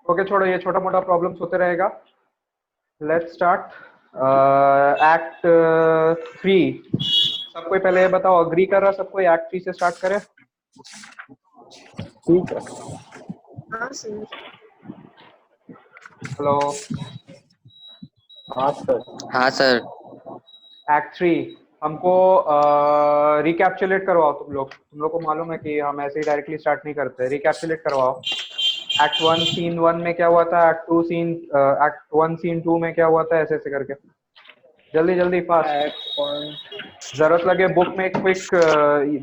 Okay छोड़ो, ये छोटा मोटा प्रॉब्लम्स होते रहेगा। Let's start. एक्ट 3। सब कोई पहले ये बताओ, अग्री कर रहा सब कोई एक्ट 3 से स्टार्ट करे? ठीक है। हाँ सर। हेलो। हाँ सर। हाँ सर। एक्ट 3 हमको रिकैप्चुलेट करवाओ। तुम लोग को मालूम है कि हम ऐसे ही डायरेक्टली स्टार्ट नहीं करते। रिकैप्चुलेट करवाओ। एक्ट 1 सीन 1 में क्या हुआ था, एक्ट 1 सीन 2 में क्या हुआ था, ऐसे ऐसे करके जल्दी जल्दी फास्ट। जरूरत लगे बुक में क्विक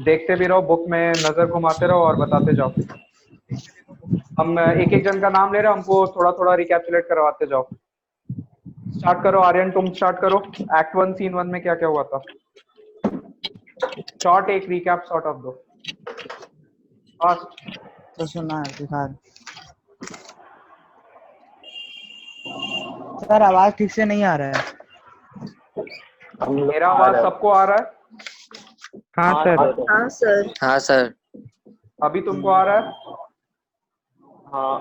देखते भी रहो, बुक में नजर घुमाते रहो और बताते जाओ। हम एक एक जन का नाम ले रहे हैं, हमको थोड़ा थोड़ा रिकैप्चुलेट करवाते जाओ। स्टार्ट करो आर्यन, तुम स्टार्ट करो। एक्ट 1 सीन 1 में क्या क्या हुआ था, शॉर्ट एक रिकैप सॉर्ट ऑफ दो फास्ट। तो सुना है बिहार। सर आवाज ठीक से नहीं आ रहा है। मेरा आवाज सबको आ रहा है? हाँ सर। हाँ सर। हाँ सर। अभी तुमको आ रहा है? हाँ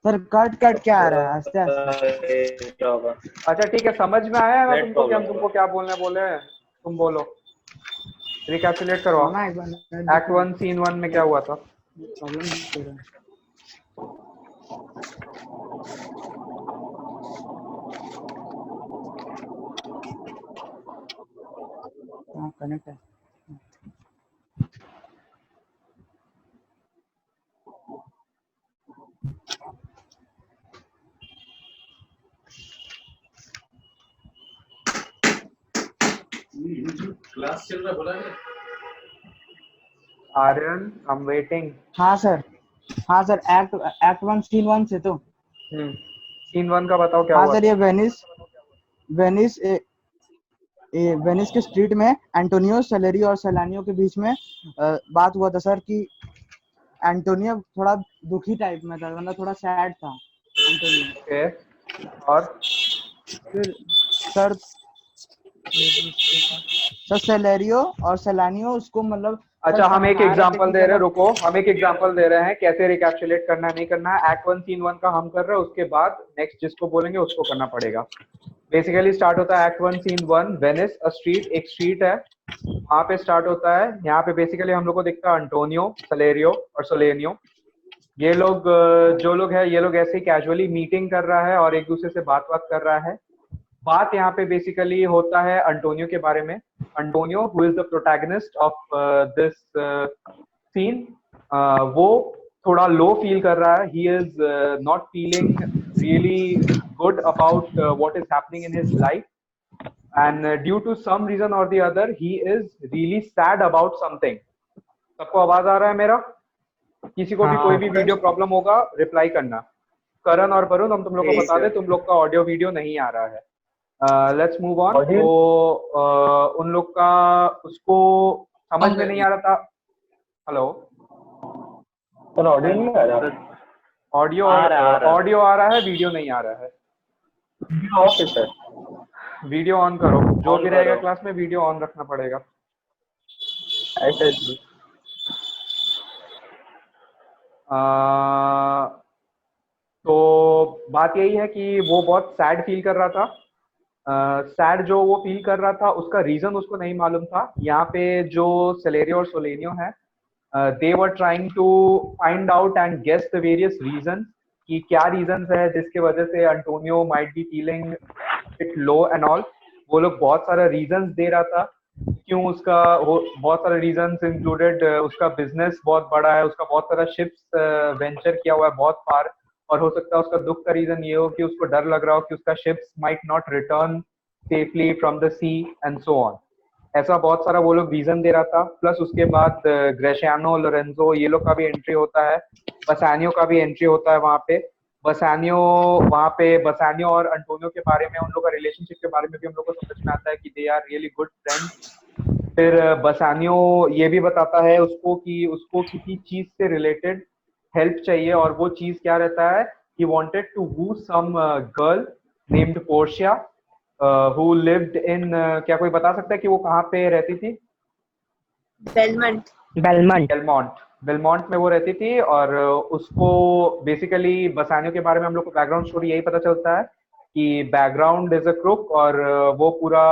सर कट कट क्या आ रहा है, आस्ते आस्ते। क्या होगा? अच्छा ठीक है, समझ में आया है ना नेट तुमको कि हम प्रॉब्लम तुमको क्या बोलने बोले हैं? तुम बोलो, रिकैप्चुलेट करवाओ। ना एक बार एक्ट 1 सीन 1 में क्या हुआ था? प्रॉब्लम हो रहा है। हाँ कनेक्ट है। क्लास चल रहा बोला है। Aryan I am waiting. हाँ सर। हाँ सर एक्ट 1 सीन 1 से तो। सीन 1 का बताओ क्या हाँ हुआ सर, था? ये वेनिस के स्ट्रीट में एंटोनियो सैलेरी और सेलानियो के बीच में बात हुआ था सर कि एंटोनियो थोड़ा दुखी टाइप में था, मतलब थोड़ा सैड था एंटोनियो। ओके और फिर सर सेलेरियो और सेलानियो उसको मतलब अच्छा, हम एक समझा रहे थे एग्जांपल कि दे रहे हैं, चलो। रुको, हम एक एग्जांपल दे रहे हैं कैसे रिकैप्चुलेट करना है नहीं करना है। एक्ट 1 सीन 1 का हम कर रहे हैं, उसके बाद नेक्स्ट जिसको बोलेंगे उसको करना पड़ेगा। बेसिकली स्टार्ट होता है act 1 scene 1, Venice a street, एक स्ट्रीट है वहां पे स्टार्ट होता है। यहाँ पे बेसिकली हम लोग को दिखता है अंटोनियो, सलेरियो और सोलेनियो। ये लोग जो लोग है, ये लोग ऐसे ही कैजुअली मीटिंग कर रहा है और एक दूसरे से बात कर रहा है। बात यहाँ पे बेसिकली होता है अंटोनियो के बारे में। Antonio who is the protagonist of this scene, वो थोड़ा लो फील कर रहा है। He is not feeling really good about what is happening in his life, and due to some reason or the other he is really sad about something. सबको आवाज आ रहा है मेरा? किसी को भी कोई भी वीडियो प्रॉब्लम होगा रिप्लाई करना। करण और वरुण, हम तुम लोग को बता दें तुम लोग का ऑडियो वीडियो नहीं आ रहा है। Let's move on. तो उन लोग का उसको समझ में नहीं आ रहा था। हेलो, ऑडियो नहीं आ रहा? ऑडियो आ रहा है, वीडियो नहीं आ रहा है। ऑफ है सर। वीडियो ऑन करो, जो भी रहेगा क्लास में वीडियो ऑन रखना पड़ेगा। ऐसे तो बात यही है कि वो बहुत सैड फील कर रहा था। सैड जो वो फील कर रहा था उसका रीजन उसको नहीं मालूम था। यहाँ पे जो सेलेरियो और सोलेनियो है, they were trying to find out and guess the various reason कि क्या रीजन है जिसके वजह से Antonio might be feeling it low and all. वो लोग बहुत सारा रीजंस दे रहा था क्यों उसका, बहुत सारे रीजंस इंक्लूडेड उसका बिजनेस बहुत बड़ा है, उसका बहुत सारा शिप्स वेंचर किया हुआ है बहुत फार, और हो सकता है उसका दुख का रीजन ये हो कि उसको डर लग रहा हो कि उसका ships might not return safely from the sea and so on. ऐसा बहुत सारा वो लोग रीजन दे रहा था। प्लस उसके बाद ग्रेशियानो, लोरेंजो, ये लोग का भी एंट्री होता है, बसानियो का भी एंट्री होता है वहां पे। बसानियो और अंटोनियो के बारे में, उन लोग का रिलेशनशिप के बारे में भी हम लोग को समझ में आता है कि they are really good friends. फिर बसानियो ये भी बताता है उसको कि उसको किसी चीज से रिलेटेड हेल्प चाहिए, और वो चीज क्या रहता है, he wanted to woo some girl named Portia who lived in, क्या कोई बता सकता है कि वो कहाँ पे रहती थी? बेलमंट। बेलमोंट। बेलमोंट में वो रहती थी, और उसको बेसिकली बसानियो के बारे में हम लोग को बैकग्राउंड स्टोरी यही पता चलता है कि बैकग्राउंड इज अ क्रुक, और वो पूरा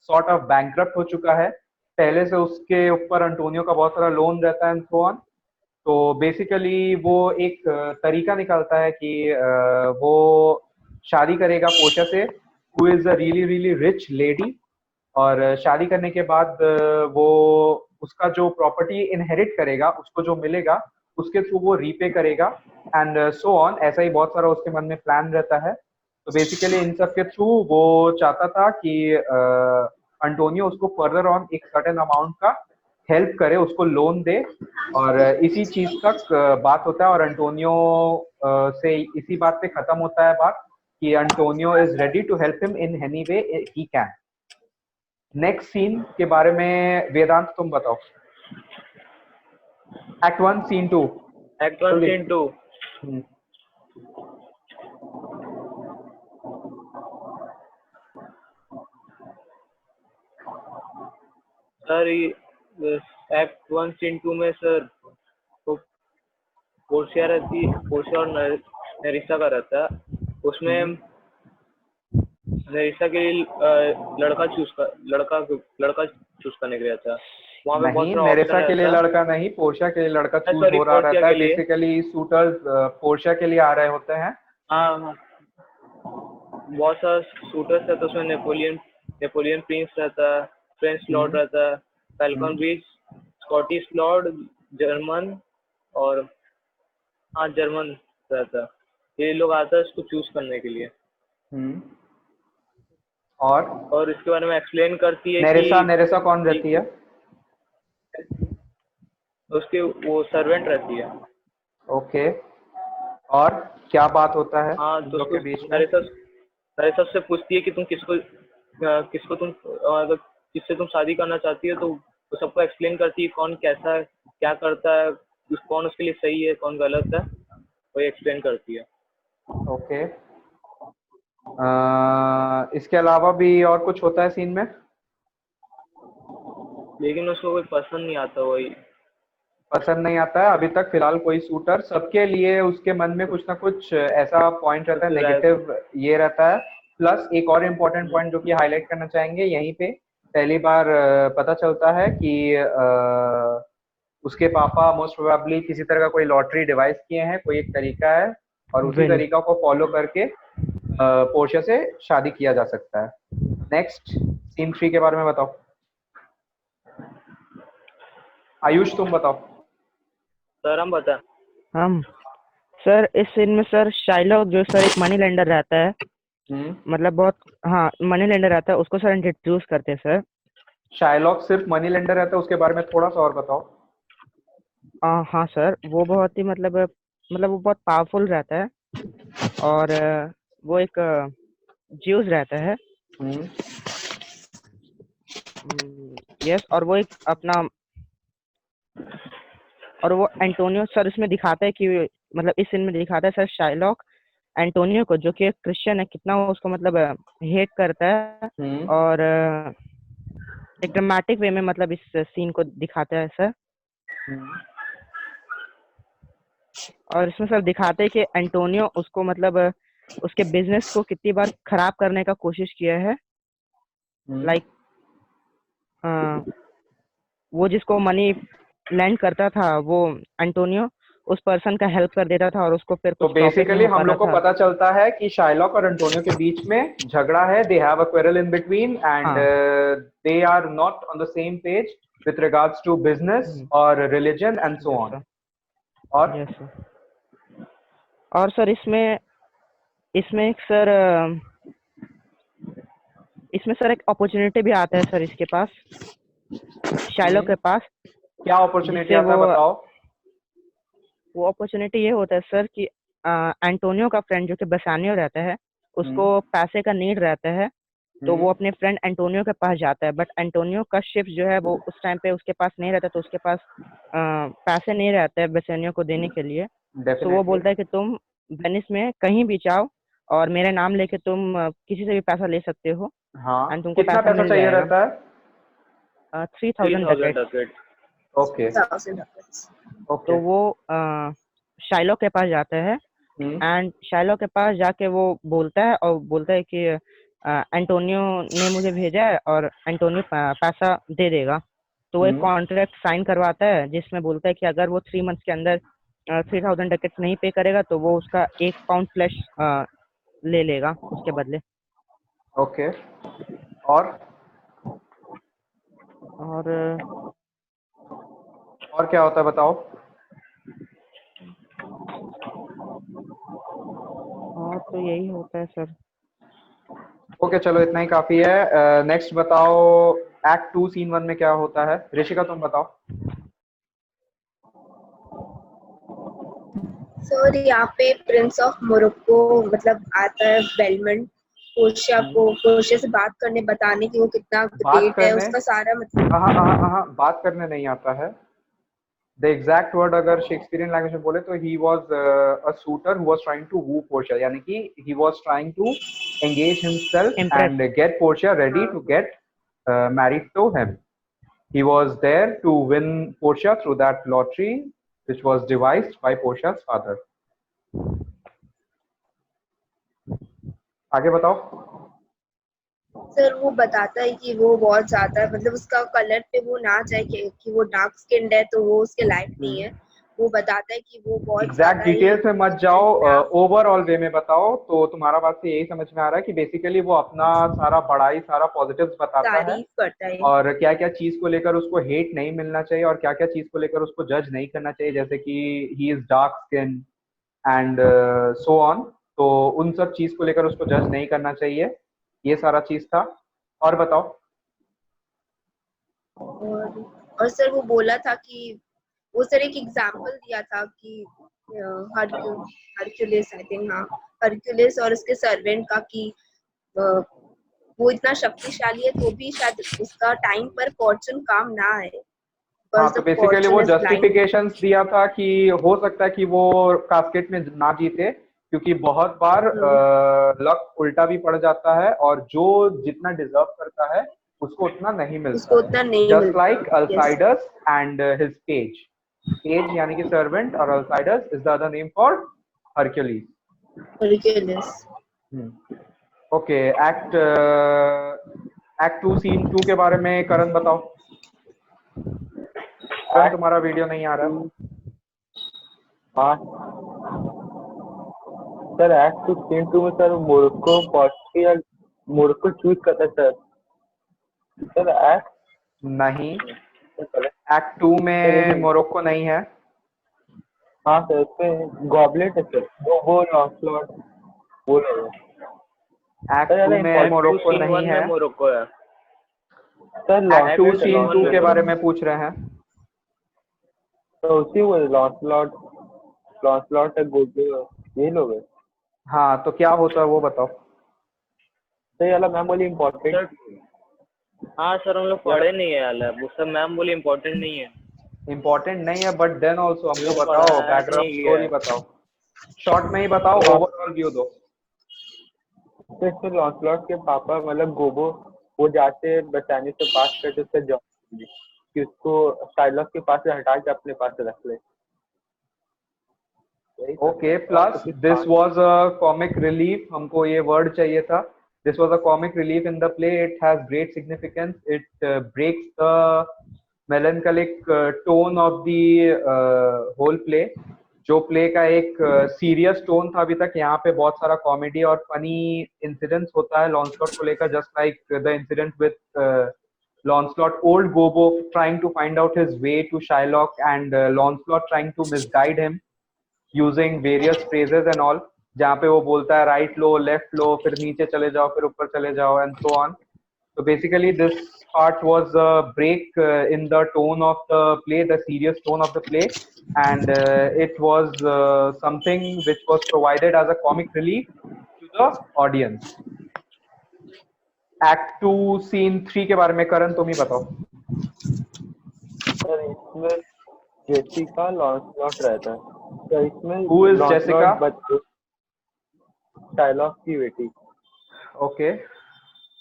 सॉर्ट ऑफ बैंकरप्ट हो चुका है। पहले से उसके ऊपर अंटोनियो का बहुत सारा लोन रहता है एंड सो ऑन। तो बेसिकली वो एक तरीका निकालता है कि वो शादी करेगा पोर्शिया से, who is a really really rich lady, और शादी करने के बाद वो उसका जो प्रॉपर्टी इनहेरिट करेगा, उसको जो मिलेगा उसके थ्रू वो रीपे करेगा एंड सो ऑन। ऐसा ही बहुत सारा उसके मन में प्लान रहता है। तो बेसिकली इन सब के थ्रू वो चाहता था कि अंटोनियो उसको फर्दर ऑन एक सर्टेन अमाउंट का हेल्प करे, उसको लोन दे, और इसी चीज तक बात होता है, और अंटोनियो से इसी बात पे खत्म होता है बात कि Antonio is ready to help him in any way he can. Next scene के बारे में वेदांत तुम बताओ। Act 1 scene 2। Act 1 scene 2। Sir act 1 scene 2 में सर तो पोर्शिया रहती, पोर्शिया और नेरिसा का रहता है। उसमें नेरिसा के लिए लड़का चूज करने के लिए था। वहाँ पे बहुत नहीं, सारा नेरिसा ऑप्शन के लिए रहता। लड़का नहीं, पोर्शिया के लिए लड़का चूज सॉरी, हो रहा पोर्शिया रहता है। के लिए। बेसिकली सूटर्स पोर्शिया के लिए आ रहे होते हैं। हाँ, बहुत सारा सूटर्स रहता है उसमें। नेपोलियन प्रिंस रहता है, फ्रेंच लॉर्ड रहता है, falcon bridge, Scottish Lord, German, और हाँ जर्मन रहता है। ये लोग आता है इसको चूज करने के लिए। और इसके बारे में एक्सप्लेन करती है कि नेरिसा कौन रहती है? उसके वो सर्वेंट रहती है। ओके, और क्या बात होता है हाँ, इन तो लोग के बीच में? नेरिसा से पूछती है कि तुम किसको तुम अगर किससे तुम शादी करना चाहती हो। तो वो सबको एक्सप्लेन करती है कौन कैसा है, क्या करता है, कौन उसके लिए सही है, कौन गलत है, वो एक्सप्लेन करती है। ओके, इसके अलावा भी और कुछ होता है सीन में? लेकिन उसको कोई पसंद नहीं आता। वही पसंद नहीं आता है अभी तक फिलहाल कोई सूटर। सबके लिए उसके मन में कुछ ना कुछ ऐसा पॉइंट रहता है, नेगेटिव ये रहता है। प्लस एक और इम्पोर्टेंट पॉइंट जो कि हाईलाइट करना चाहेंगे यहीं पे, पहली बार पता चलता है कि उसके पापा मोस्ट प्रोबेबली किसी तरह का कोई लॉटरी डिवाइस किए हैं, कोई एक तरीका है, और उसी तरीका को फॉलो करके पोर्शिया से शादी किया जा सकता है। नेक्स्ट सीन 3 के बारे में बताओ। आयुष तुम बताओ। सर हम सर इस सीन में सर शाइलॉक जो सर एक मनी लेंडर रहता है, मतलब बहुत मनी लेंडर रहता है, उसको सर इंट्रोड्यूस करते हैं सर। शाइलॉक सिर्फ मनी लेंडर रहता है, उसके बारे में थोड़ा सा और बताओ। हाँ सर, वो बहुत ही मतलब वो बहुत पावरफुल रहता है, और वो एक ज्यूस रहता है। यस, और वो एक अपना, और वो एंटोनियो सर इसमें दिखाता है कि मतलब इस सीन में दिखाता है सर शाइलॉक एंटोनियो को, जो कि एक क्रिश्चियन है, कितना वो उसको मतलब हेट करता है, और एक ड्रामेटिक वे में मतलब इस सीन को दिखाता है सर। और इसमें सर दिखाते हैं कि एंटोनियो उसको मतलब उसके बिजनेस को कितनी बार खराब करने का कोशिश किया है। लाइक वो जिसको मनी लैंड करता था, वो एंटोनियो उस पर्सन का हेल्प कर देता था, और उसको फिर तो कुछ प्रॉफिट बेसिकली नहीं हो हम लोग को पाता था। पता चलता है कि शाइलॉक और एंटोनियो के बीच में झगड़ा है। They have a quarrel in between and they are not on the same page with regards to business और रिलीजन एंड सो ऑन। और सर इसमें एक सर इसमें सर एक अपॉर्चुनिटी भी आता है सर इसके पास, शाइलॉक के पास। क्या अपॉर्चुनिटी आता है बताओ। वो अपॉर्चुनिटी ये होता है सर कि एंटोनियो का फ्रेंड जो कि बसानियो रहता है, उसको पैसे का नीड रहता है, तो वो अपने फ्रेंड एंटोनियो के पास जाता है। बट एंटोनियो का शिप जो है वो उस टाइम पे उसके पास नहीं रहता, तो उसके पास पैसे नहीं रहते हैं बसानियो को देने के लिए। तो वो बोलता है कि तुम वेनिस में कहीं भी जाओ और मेरे नाम लेके तुम किसी से भी पैसा ले सकते हो। हाँ, तुमको कितना पैसा चाहिए रहता है? 3000 डकेट। Okay okay. तो वो शाइलॉक के पास जाता है हम्म। एंड शाइलॉक के पास जाके वो बोलता है और बोलता है कि एंटोनियो ने मुझे भेजा है और एंटोनियो पैसा दे देगा। तो वो एक हम्म। कॉन्ट्रैक्ट साइन करवाता है जिसमें बोलता है कि अगर वो 3 मंथ्स के अंदर 3000 डकेट्स नहीं पे करेगा तो वो उसका 1 पाउंड फ्लैश ले लेगा उसके बदले। ओके। और और और क्या होता है बताओ। और तो यही होता है सर। ओके चलो इतना ही काफी है। नेक्स्ट बताओ, एक्ट 2 सीन 1 में क्या होता है। ऋषिका तुम बताओ। सर यहाँ पे प्रिंस ऑफ मोरक्को मतलब आता है बेलमंड पोर्शिया को, पोर्शिया से बात करने बताने की वो कितना बात ग्रेट है, करने, उसका सारा मतलब। बात करने नहीं आता है। द एग्जैक्ट वर्ड अगर शेक्सपियरियन लैंग्वेज में बोले तो he was a suitor who was trying to woo Portia, यानी कि he was trying to engage himself impress. and get Portia ready हाँ to get married to him. He was there to win Portia through that lottery, which was devised by Portia's father. आगे बताओ। Sir वो बताता है कि वो बहुत ज्यादा मतलब उसका कलर पे वो ना जाए कि वो डार्क स्किन्ड है तो वो उसके लायक नहीं है। वो बताता है कि वो बहुत एग्जैक्ट ज्यादा ही डिटेल्स में मत जाओ, ओवरऑल वे में बताओ। तो तुम्हारा बात से यही समझ में आ रहा है कि बेसिकली वो अपना सारा बड़ाई, सारा पॉजिटिव्स बताता है तारीफ करता है। और क्या क्या चीज को लेकर उसको हेट नहीं मिलना चाहिए और क्या क्या चीज को लेकर उसको जज नहीं करना चाहिए, जैसे कि he is dark skin and so on. तो उन सब चीज को लेकर उसको जज नहीं करना चाहिए, ये सारा चीज था। और बताओ। और सर वो बोला था कि वो सर एक एग्जाम्पल दिया था कि हरक्यूलिस आई थिंक, हाँ हरक्यूलिस और उसके सर्वेंट का कि अ, वो इतना शक्तिशाली है तो भी शायद उसका टाइम पर फॉर्चून काम ना आए, हाँ बिकॉज तो द बेसिकली वो फॉर्चून इज ब्लाइंड। जस्टिफिकेशंस दिया था कि हो सकता है कि वो कास्केट में ना जीते, क्योंकि बहुत बार लक उल्टा भी पड़ जाता है और जो जितना डिजर्व करता है उसको उतना नहीं उसको मिलता है। उतना नहीं जस्ट मिलता। Like yes. Alcides and his page. Page यानी कि सर्वेंट और Alcides is the other name for Hercules. Hercules. Okay. Act act 2 scene 2 के बारे में करण बताओ। करण तुम्हारा वीडियो नहीं आ रहा है। हाँ सर, एक्ट 2 सीन 2 में sir Morocco Portugal Morocco choose करता है सर। सर एक्ट नहीं, एक्ट 2 में मोरक्को नहीं है। हाँ सर, उसमें गॉबलेट है सर, वो लॉन्सलॉट वो है एक्ट सर। 2 में एक्ट 2 मोरक्को सीन नहीं 1 है। में मोरक्को है सर। एक्ट 2 लॉन्सलॉट सीन 2 के बारे लॉन्सलॉट में पूछ रहे हैं। तो उसी वो लॉन्सलॉट लॉन्सलॉट है, गोबो यही लोग है हाँ तो क्या होता है वो बताओ। सर। ये वाला मैम बोली इम्पोर्टेंट। हाँ सर, हम लोग पढ़े नहीं है यार, वो सब मैम बोली इम्पोर्टेंट नहीं है। इम्पोर्टेंट नहीं है बट देन ऑल्सो हम हमको लोग बताओ, पढ़ा बैकग्राउंड नहीं गया स्टोरी है। बताओ, शॉर्ट में ही बताओ, ओवरऑल व्यू दो। तो इसमें लॉन्सलॉट के पापा मतलब गोबो वो जाते बचाने से पास करते उससे जॉब कि उसको शाइलॉक के पास से हटा के अपने पास रख ले। Okay, plus this was a comic relief, हमको ये वर्ड चाहिए था। This was a comic relief in the play, it has great significance, it breaks the melancholic tone of the whole play. जो प्ले का एक सीरियस टोन था अभी तक, यहाँ पे बहुत सारा कॉमेडी और फनी इंसिडेंट्स होता है लॉन्सलॉट को लेकर, just like the incident with Lancelot, old Gobo trying to find out his way to Shylock and Lancelot trying to misguide him using various phrases and all, जहाँ पे वो बोलता है राइट लो, लेफ्ट लो, फिर नीचे चले जाओ, फिर ऊपर चले जाओ and so on. So basically this part was a break in the tone of the play, the serious tone of the play, and it was something which was provided as a comic relief to the audience. Act 2 scene 3 के बारे में करण तुम ही बताओ। Sir इसमें Jessica लॉन्सलॉट रहता है तो इसमें Who is Jessica? लॉन्सलॉट शाइलॉक की बेटी। ओके,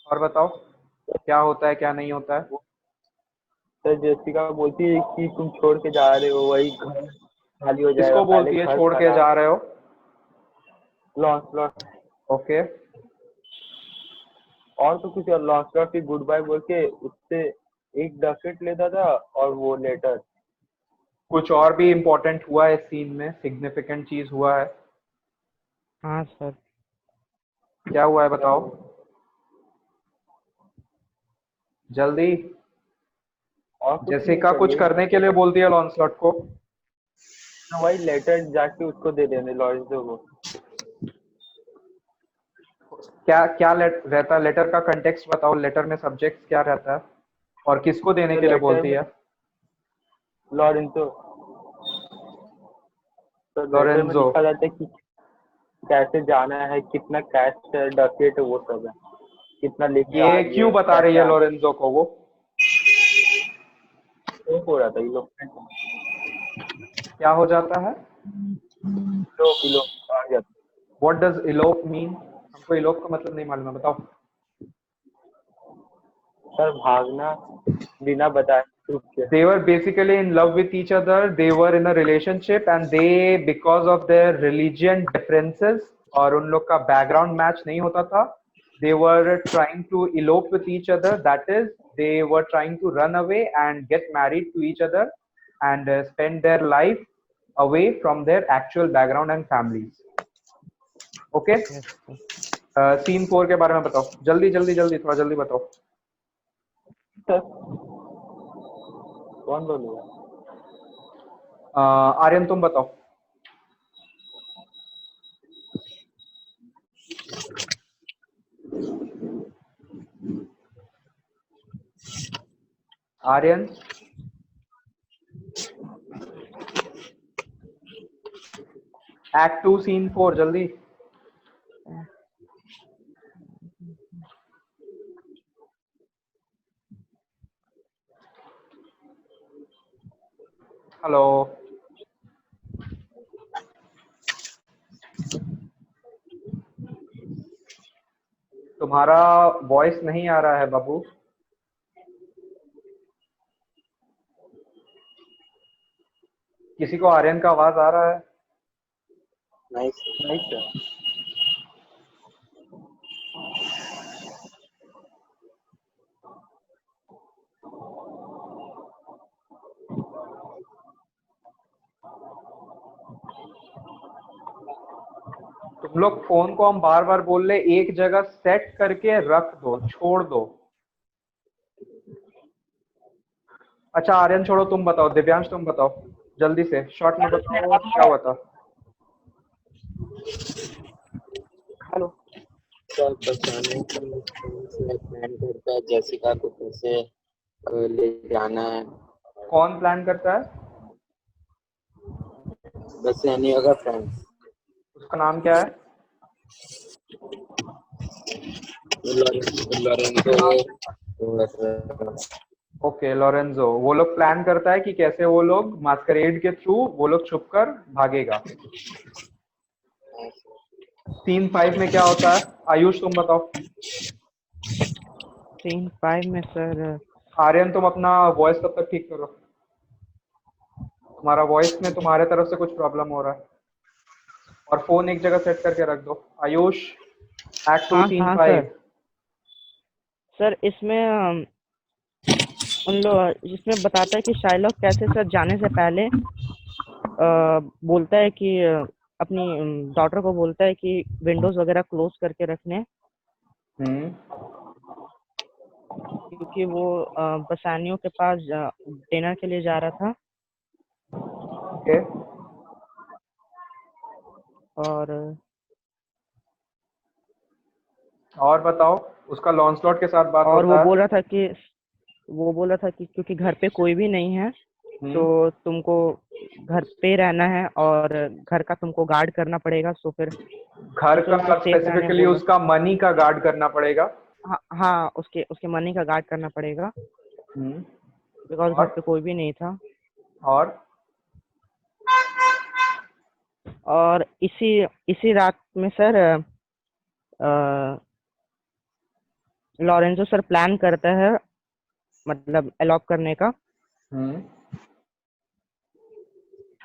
और बताओ क्या होता है क्या नहीं होता है। सर जेसिका बोलती है कि तुम छोड़ के जा रहे हो, वही घर खाली हो जाएगा। किसको बोलती है छोड़ के जा रहे हो? लॉन्सलॉट। ओके, और तो कुछ, और लॉन्सलॉट की गुड बाय बोल के उससे एक डकेट लेता था और वो लेटर। कुछ और भी इम्पोर्टेंट हुआ है इस सीन में? सिग्निफिकेंट चीज हुआ है? हाँ सर। क्या हुआ है बताओ जल्दी। और कुछ नहीं जेसिका सर, कुछ यही करने के लिए बोलती है लॉन्सलॉट को। तो वही लेटर जाके उसको दे देने लॉरेंजो को। क्या क्या रहता है लेटर का? कंटेक्स्ट बताओ, लेटर में सब्जेक्ट क्या रहता है और किसको देने तो के लिए लेटर बोलती में है? लॉरेंजो, तो लेटर में लोरेंजो। लिखा जाता है कि कैसे जाना है, कितना कैश है, डकेट है, वो सब है, कितना लेके आ ये रही क्यों है, बता रही कैसे है आना लोरेंजो को वो? हो रहा था ये लोग। क्या हो जाता है? लोग आ जाते। What does elope mean? हमको इलोप का मतलब नहीं मालूम है, बताओ। सर भागना बिना बताए छुप के। They were basically in love with each other. They were in a relationship and they, because of their religion differences और उन लोग का background match नहीं होता था, they were trying to elope with each other. That is, they were trying to run away and get married to each other and spend their life away from their actual background and families. Okay? Yes sir. Scene 4 के बारे में बताओ जल्दी जल्दी जल्दी, थोड़ा जल्दी बताओ। सर कौन बोलेगा? आर्यन तुम बताओ। आर्यन, एक्ट 2 सीन 4 जल्दी। हेलो, तुम्हारा वॉइस नहीं आ रहा है बाबू। किसी को आर्यन का आवाज आ रहा है? नहीं सर। तुम लोग फोन को हम बार बार बोल रहे, एक जगह सेट करके रख दो, छोड़ दो। अच्छा आर्यन छोड़ो, तुम बताओ। दिव्यांश तुम बताओ जल्दी से, शॉर्ट में बताओ क्या हुआ था। हेलो सर, बचाने का प्लान करता है, जेसिका को कैसे ले जाना है। कौन प्लान करता है? बस एनी अगर फ्रेंड्स। उसका नाम क्या है? Okay, Lorenzo. वो लोग प्लान करता है कि कैसे वो लोग मास्करेड के थ्रू वो लोग छुपकर भागेगा। सीन 5 में क्या होता है? आयुष तुम बताओ। सीन 5 में सर आर्यन तुम अपना वॉइस तब तक ठीक करो, तुम्हारा वॉइस में तुम्हारे तरफ से कुछ प्रॉब्लम हो रहा है। और फोन एक जगह सेट करके रख दो। आयुष, एक्ट 2 सीन हाँ 5। सर इसमें उन लोग जिसमें बताता है कि शाइलॉक कैसे सर जाने से पहले बोलता है कि अपनी डॉटर को बोलता है कि विंडोज वगैरह क्लोज करके रखने, क्योंकि वो बसानियों के पास डिनर के लिए जा रहा था। ओके, और बताओ। उसका लॉन्सलॉट के साथ बात और होता है। वो बोल रहा था कि क्योंकि घर पे कोई भी नहीं है तो तुमको घर पे रहना है और घर का तुमको गार्ड करना पड़ेगा। सो फिर घर का स्पेसिफिकली उसका मनी का गार्ड करना पड़ेगा। हाँ उसके मनी का गार्ड करना पड़ेगा बिकॉज घर पे कोई भी नहीं था। और इसी रात में सर लॉरेंजो सर प्लान करता है मतलब अलॉक करने का।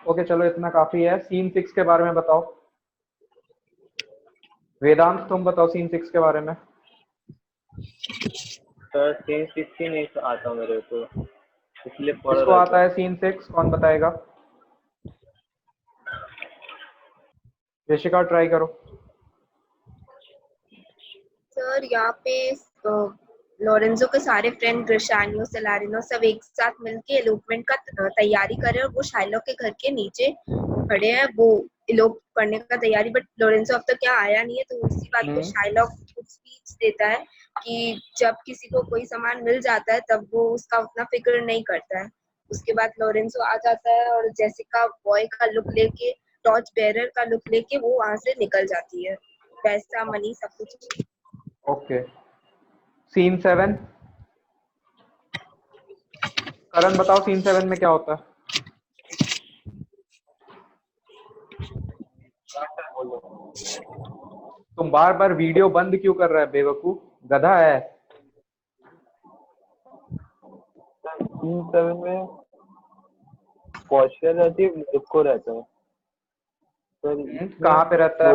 ओके चलो इतना काफी है। सीन 6 के बारे में बताओ। वेदांत तुम बताओ सीन 6 के बारे में। सर सीन 16 नहीं आता मेरे को, इसलिए पढ़ किसको रहा आता था। है सीन 6? कौन बताएगा? ऋषिका ट्राई करो। सर यहाँ पे लोरेंजो के सारे फ्रेंड ग्रिशानियो सेलारिनो सब एक साथ मिलके एलोपमेंट का तैयारी कर रहे हैं और वो शाइलॉक के घर के नीचे खड़े हैं, वो एलोप करने का तैयारी। बट लोरेंजो अब तक क्या आया नहीं है, तो उसी बात पे शाइलॉक कुछ स्पीच देता है कि जब किसी को कोई सामान मिल जाता है तब वो उसका उतना फिक्र नहीं करता है। उसके बाद लोरेंजो आ जाता है और जेसिका बॉय का लुक लेके, टॉर्च बेरर का लुक लेके वो वहां से निकल जाती है। पैसा मनी सब कुछ। ओके सीन 7 करण बताओ सीन 7 में क्या होता है? तुम बार बार वीडियो बंद क्यों कर रहा है बेवकूफ, गधा है? सीन 7 में पोर्शिया रहती है, मोरक्को रहता है। कहाँ पे रहता है?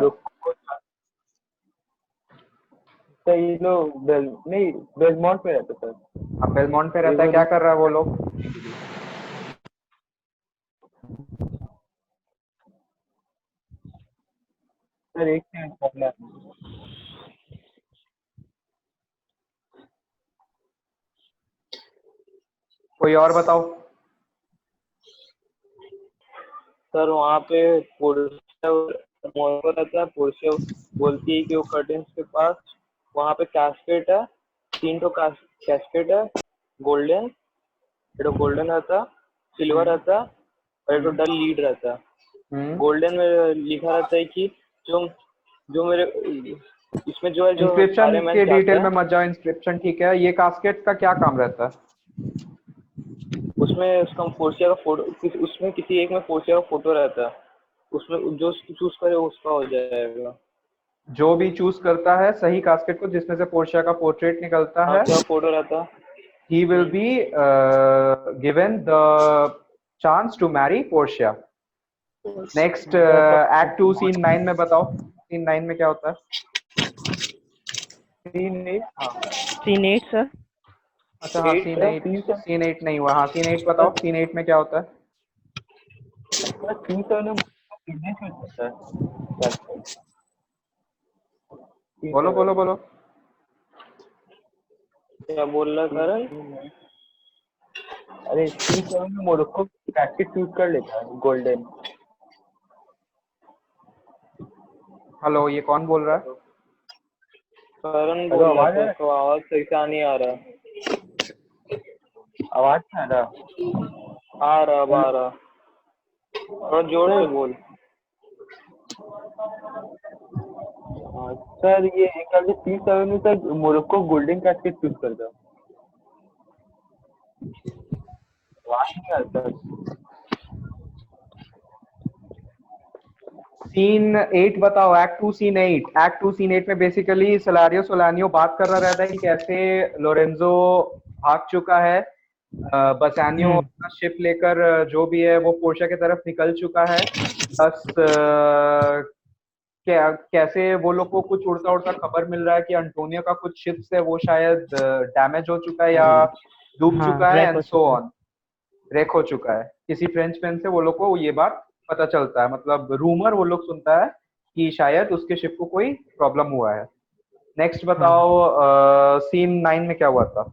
तो ये लोग नहीं बेलमोंट में रहता है सर। अब बेलमोंट पे रहता है, क्या कर रहा है वो लोग? सर एक मिनट पकड़ा। कोई और बताओ। सर वहाँ पे पोर्शिया मोरक्को रहता है। पोर्शिया बोलती है कि वो कर्टेन्स के पास वहाँ पे कैस्केट है, 3 तो कैस्केट है, गोल्डन, एक गोल्डन रहता, सिल्वर रहता और एक डल लीड रहता। गोल्डन में लिखा रहता है कि जो मेरे इसमें जो है, जो इंस्क्रिप्शन सारे मैच के जाते डिटेल में हैं मत जाओ। इंस्क्रिप्शन ठीक है। ये कास्केट का क्या काम रहता है? उसमें उसका पोर्शिया का फोटो, उसमें किसी एक में पोर्शिया का फोटो रहता है, उसमें जो चूज करे उसका हो जाएगा। जो भी चूज करता है सही कास्केट को जिसमें से पोर्शिया का पोर्ट्रेट निकलता है, क्या फोटो रहता, he will be given the chance to marry Portia. Next Act 2 Scene 9 में बताओ। Scene 9 में क्या होता है? Scene 8 sir. अच्छा हाँ सीन 8 नहीं हुआ। हाँ सीन 8 बताओ। सीन 8 में क्या होता है? बोलो बोलो बोलो। क्या बोल रहा करण? अरे C7 में मोरक्को कैस्केट चूज कर लेता है, गोल्डन। हेलो ये कौन बोल रहा है? करण बोल रहा है, तो आवाज सही से नहीं आ रहा। आवाज नहीं आ रहा? आ रहा और जोर से बोल। सर ये एक C7 में तक मोरक्को गोल्डन कैस्केट चूज करता है। सीन 8 बताओ। Act 2 scene 8। एक्ट 2 सीन 8 में बेसिकली सलारियो सोलानियो बात कर रहा रहता है कि कैसे लोरेंजो भाग चुका है, बसानियो अपना शिप लेकर जो भी है वो पोर्शिया की तरफ निकल चुका है। बस कैसे वो लोग को कुछ उड़ता उड़ता खबर मिल रहा है कि अंटोनियो का कुछ शिप्स है वो शायद डैमेज हो चुका है या डूब चुका है एंड सो ऑन, रेक हो चुका है। किसी फ्रेंच मैन से वो लोग को ये बात पता चलता है, मतलब रूमर वो लोग सुनता है कि शायद उसके शिप को कोई प्रॉब्लम हुआ है। नेक्स्ट बताओ सीन 9 में क्या हुआ था?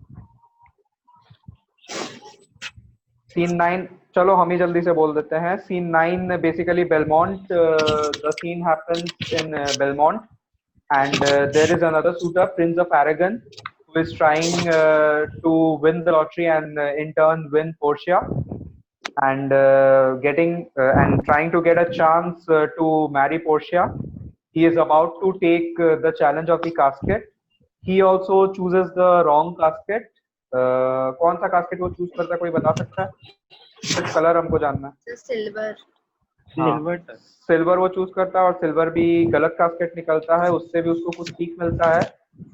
सीन 9 चलो हम ही जल्दी से बोल देते हैं। Scene 9 basically Belmont, the scene happens in Belmont and there is another suitor, Prince of Aragon, who is trying to win the lottery and in turn win Portia, and and trying to get a chance to marry Portia. He is about to take the challenge of the casket. He also chooses the wrong casket. कौन सा casket वो choose करता है, कोई बता सकता है? सिर्फ कलर हमको जानना है। सिल्वर वो चूज करता है और सिल्वर भी गलत कास्केट निकलता है, उससे भी उसको कुछ सीख मिलता है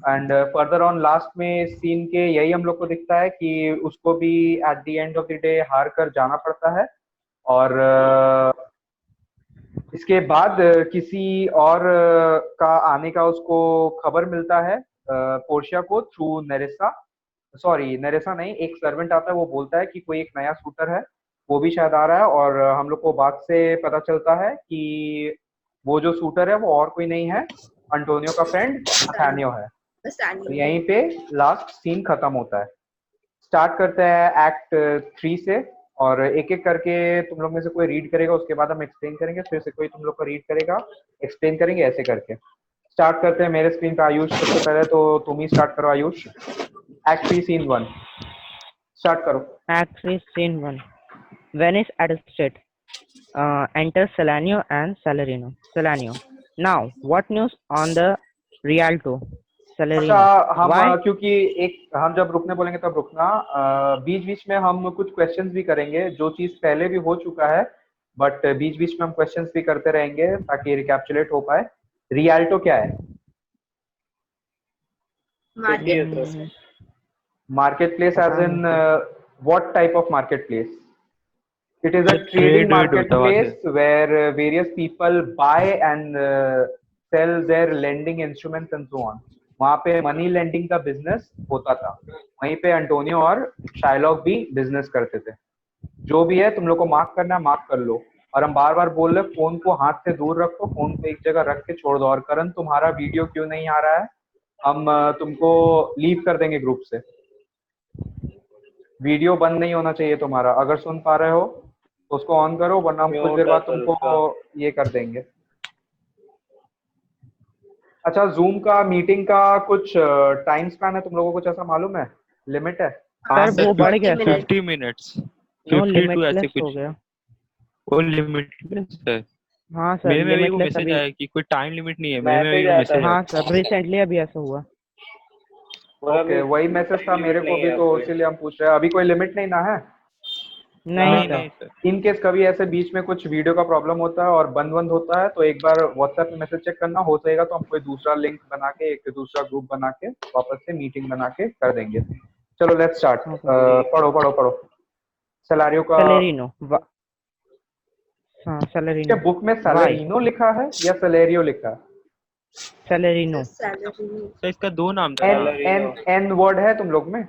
एंड फर्दर ऑन लास्ट में सीन के यही हम लोग को दिखता है कि उसको भी at the end of the day हार कर जाना पड़ता है। और इसके बाद किसी और का आने का उसको खबर मिलता है पोर्शिया को थ्रू नेरेसा। सॉरी नेरेसा नहीं, एक सर्वेंट आता है, वो बोलता है कि कोई एक नया शूटर है, वो भी शायद आ रहा है। और हम लोग को बात से पता चलता है कि वो जो शूटर है वो और कोई नहीं है, अंटोनियो का फ्रेंड नथानियो है। और यहीं पे लास्ट सीन खत्म होता है। स्टार्ट करते हैं एक्ट 3 से, और एक एक करके तुम लोग में से कोई रीड करेगा, उसके बाद हम एक्सप्लेन करेंगे, फिर से कोई तुम लोग का रीड करेगा, एक्सप्लेन करेंगे, ऐसे करके स्टार्ट करते हैं। मेरे स्क्रीन पे आयुष सबसे पहले, तो तुम ही स्टार्ट करो आयुष। एक्ट 3 सीन 1 स्टार्ट करो। Act 3, Scene 1. Venice at a street. Enter Salanio and Salarino. Salanio. Now, what news on the Rialto? अच्छा, Salarino. हम Why? क्योंकि एक हम जब रुकने बोलेंगे तब रुकना, बीच बीच में हम कुछ क्वेश्चंस भी करेंगे, जो चीज पहले भी हो चुका है, बट बीच बीच में हम क्वेश्चंस भी करते रहेंगे ताकि रिकैप्चुलेट हो पाए। रियल्टो क्या है? Market market place as in what type of market place? It is a Trade trading वेड होता है वहाँ से। marketplace where various people buy and sell their lending instruments and so on. वहाँ पे मनी लेंडिंग का बिजनेस होता था। वहीं पे अंटोनियो और शाइलॉक भी बिजनेस करते थे। जो भी है तुम लोग को मार्क करना है, मार्क कर लो। और हम बार बार बोल रहे, फोन को हाथ से दूर रखो, फोन को एक जगह रख के छोड़ दो। और करण, तुम्हारा वीडियो क्यों नहीं आ रहा है? हम तुमको लीव कर देंगे ग्रुप से। वीडियो बंद नहीं होना चाहिए तुम्हारा। अगर सुन पा रहे हो तो उसको ऑन करो, वरना हम कुछ देर बाद तुमको ये कर देंगे। अच्छा, जूम का मीटिंग का कुछ टाइम स्पैन है तुम लोगों को कुछ ऐसा मालूम है? लिमिट है? हाँ सर वो बढ़ गया सर, 50 मिनट्स, नो 52 ऐसे लिमिटलेस हो कुछ। गया। वो लिमिटलेस है। हाँ सर, मेरे में भी वो लिमिटलेस मैसेज अभी। आया कि कोई टाइम लिमिट नहीं है। मेरे में भी वो मैसेज हाँ सर, रिसेंटली अभी ऐसा हुआ। ओके, वही मैसेज था मेरे को भी, तो इसीलिए हम पूछ रहे हैं। अभी कोई लिमिट नहीं ना है? नहीं सर। नहीं सर। इन केस कभी ऐसे बीच में कुछ वीडियो का प्रॉब्लम होता है और बंद होता है, तो एक बार व्हाट्सएप पे मैसेज चेक करना। हो सकेगा तो हम कोई दूसरा लिंक बना के, एक दूसरा ग्रुप बना के वापस से मीटिंग बना के कर देंगे। चलो लेट्स स्टार्ट। पढ़ो पढ़ो पढ़ो। सैलारियो का सैलेरिनो। हाँ सैलेरिनो। बुक में सैलेरिनो लिखा है या सैलेरियो लिखा है? सैलेरिनो। तो इसका 2 नाम था। एन वर्ड है तुम लोग में?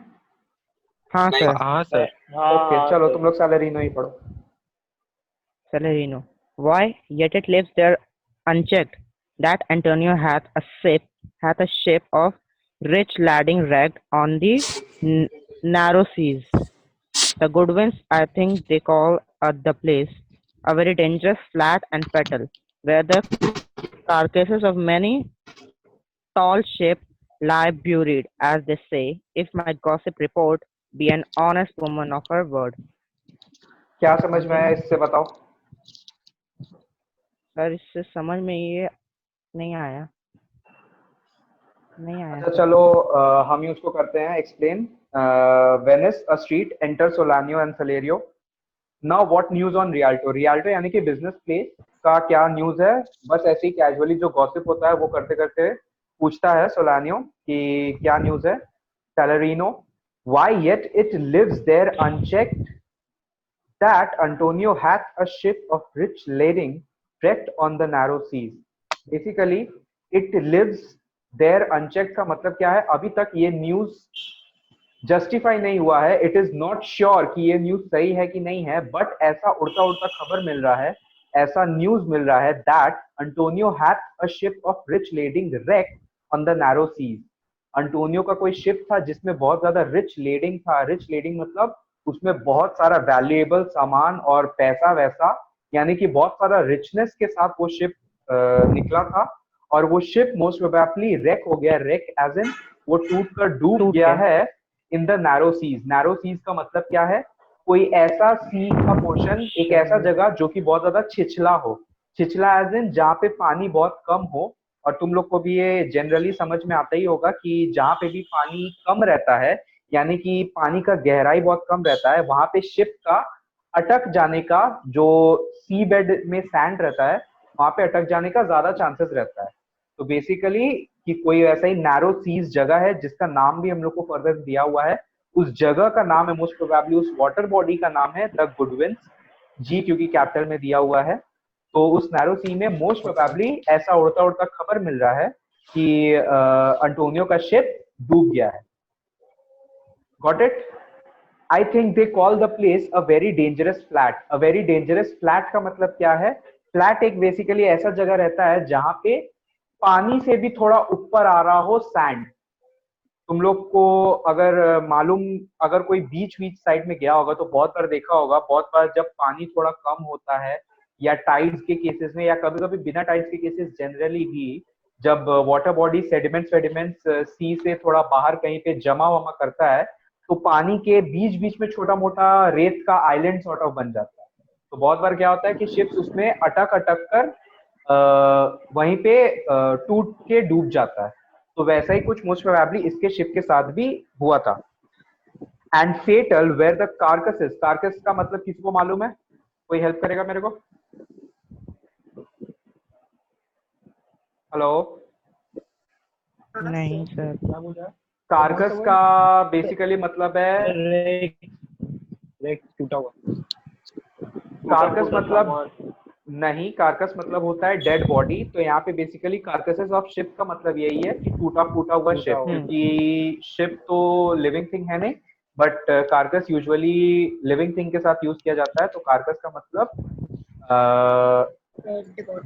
हाँ सर। हाँ सर। ओके, चलो तुम लोग सैलेरिनो ही पढ़ो। Salarino. Why? Yet it lives there unchecked that Antonio hath a ship of rich lading wrecked on the narrow seas. The Goodwins, I think they call the place, a very dangerous flat and fatal, where the carcasses of many tall ships lie buried, as they say, if my gossip report be an honest woman of her word. क्या समझ में आया इससे बताओ? Sir इससे समझ में ये नहीं आया। अच्छा चलो, हम ही उसको करते हैं explain. Venice a street, enter Solanio and Salerio. Now what news on Rialto? Rialto यानी कि बिजनेस प्लेस का क्या न्यूज है? बस ऐसे ही कैजुअली जो गॉसिप होता है वो करते करते पूछता है सोलानियो कि क्या न्यूज है। Salarino, why yet it lives there unchecked that Antonio hath a ship of rich lading wrecked on the narrow seas. Basically, it lives there unchecked का मतलब क्या है? अभी तक ये न्यूज जस्टिफाई नहीं हुआ है। इट इज नॉट श्योर कि ये न्यूज सही है कि नहीं है, बट ऐसा उड़ता उड़ता खबर मिल रहा है, ऐसा न्यूज मिल रहा है that Antonio hath a ship of rich lading wrecked on the narrow seas. अंटोनियो का कोई शिप था जिसमें बहुत ज्यादा रिच लेडिंग था। रिच लेडिंग मतलब उसमें बहुत सारा वैल्यूएबल सामान और पैसा वैसा, यानी कि बहुत सारा रिचनेस के साथ वो शिप निकला था। और वो शिप मोस्ट प्रोबेबली रेक हो गया। रेक एज इन वो टूट कर डूब गया है in the narrow seas. Narrow seas का मतलब क्या है? कोई ऐसा सी का पोर्शन, एक ऐसा जगह जो कि बहुत ज्यादा छिछला हो। छिछला एज इन जहाँ पे पानी बहुत कम हो। और तुम लोग को भी ये जनरली समझ में आता ही होगा कि जहाँ पे भी पानी कम रहता है, यानी कि पानी का गहराई बहुत कम रहता है, वहां पे शिप का अटक जाने का, जो सी बेड में सैंड रहता है वहां पे अटक जाने का ज्यादा चांसेस रहता है। तो बेसिकली कि कोई ऐसा ही नैरो सीज जगह है जिसका नाम भी हम लोग को फर्दर दिया हुआ है, उस जगह का नाम है मोस्ट प्रोबेबली, उस वाटर बॉडी का नाम है द गुडविन्स, जी क्योंकि कैपिटल में दिया हुआ है। तो उस नैरो सी में मोस्ट प्रोबेबली ऐसा उड़ता उड़ता खबर मिल रहा है कि अंटोनियो का शिप डूब गया है। Got it? I think they call the place a very dangerous flat. A very dangerous flat का मतलब क्या है? फ्लैट एक बेसिकली ऐसा जगह रहता है जहां पे पानी से भी थोड़ा ऊपर आ रहा हो सैंड। तुम लोग को अगर मालूम, अगर कोई बीच बीच साइड में गया होगा तो बहुत बार देखा होगा, बहुत बार जब पानी थोड़ा कम होता है या टाइड्स के केसेस में, या कभी कभी बिना टाइड्स के केसेस जनरली भी, जब वाटर बॉडी सेडिमेंट्स सी से थोड़ा बाहर कहीं पे जमा वमा करता है तो पानी के बीच बीच में छोटा मोटा रेत का आइलैंड सॉर्ट ऑफ बन जाता है। तो बहुत बार क्या होता है कि शिप्स उसमें अटक अटक कर वहीं पे टूट के डूब जाता है। तो वैसा ही कुछ मोस्ट प्रोबेबली इसके शिप के साथ भी हुआ था। And fatal where the carcasses. Carcass का मतलब किसी को मालूम है? कोई हेल्प करेगा मेरे को? हेलो? नहीं सर। कार्कस का बेसिकली मतलब है, टूटा हुआ। कार्कस मतलब नहीं, कार्कस मतलब होता है डेड बॉडी। तो यहाँ पे बेसिकली कार्कसेस ऑफ शिप का मतलब यही है कि टूटा फूटा हुआ शिप, क्योंकि शिप तो लिविंग थिंग है नहीं, but carcass usually living thing के साथ यूज किया जाता है। तो कार्कस का मतलब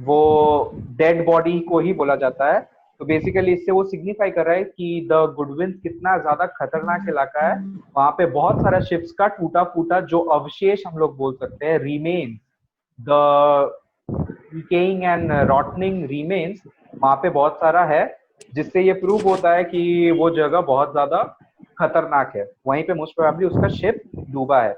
वो डेड बॉडी को ही बोला जाता है। तो बेसिकली इससे वो सिग्निफाई कर रहा है कि द गुडविन्स कितना ज्यादा खतरनाक इलाका है। वहां पे बहुत सारा शिप्स का टूटा फूटा जो अवशेष हम लोग बोल सकते हैं, Riemann, the decaying and rotting remains, वहां पे बहुत सारा है, जिससे ये प्रूव होता है कि वो जगह बहुत ज्यादा खतरनाक है। वहीं पे मोस्ट प्रोबेबली उसका शिप डूबा है।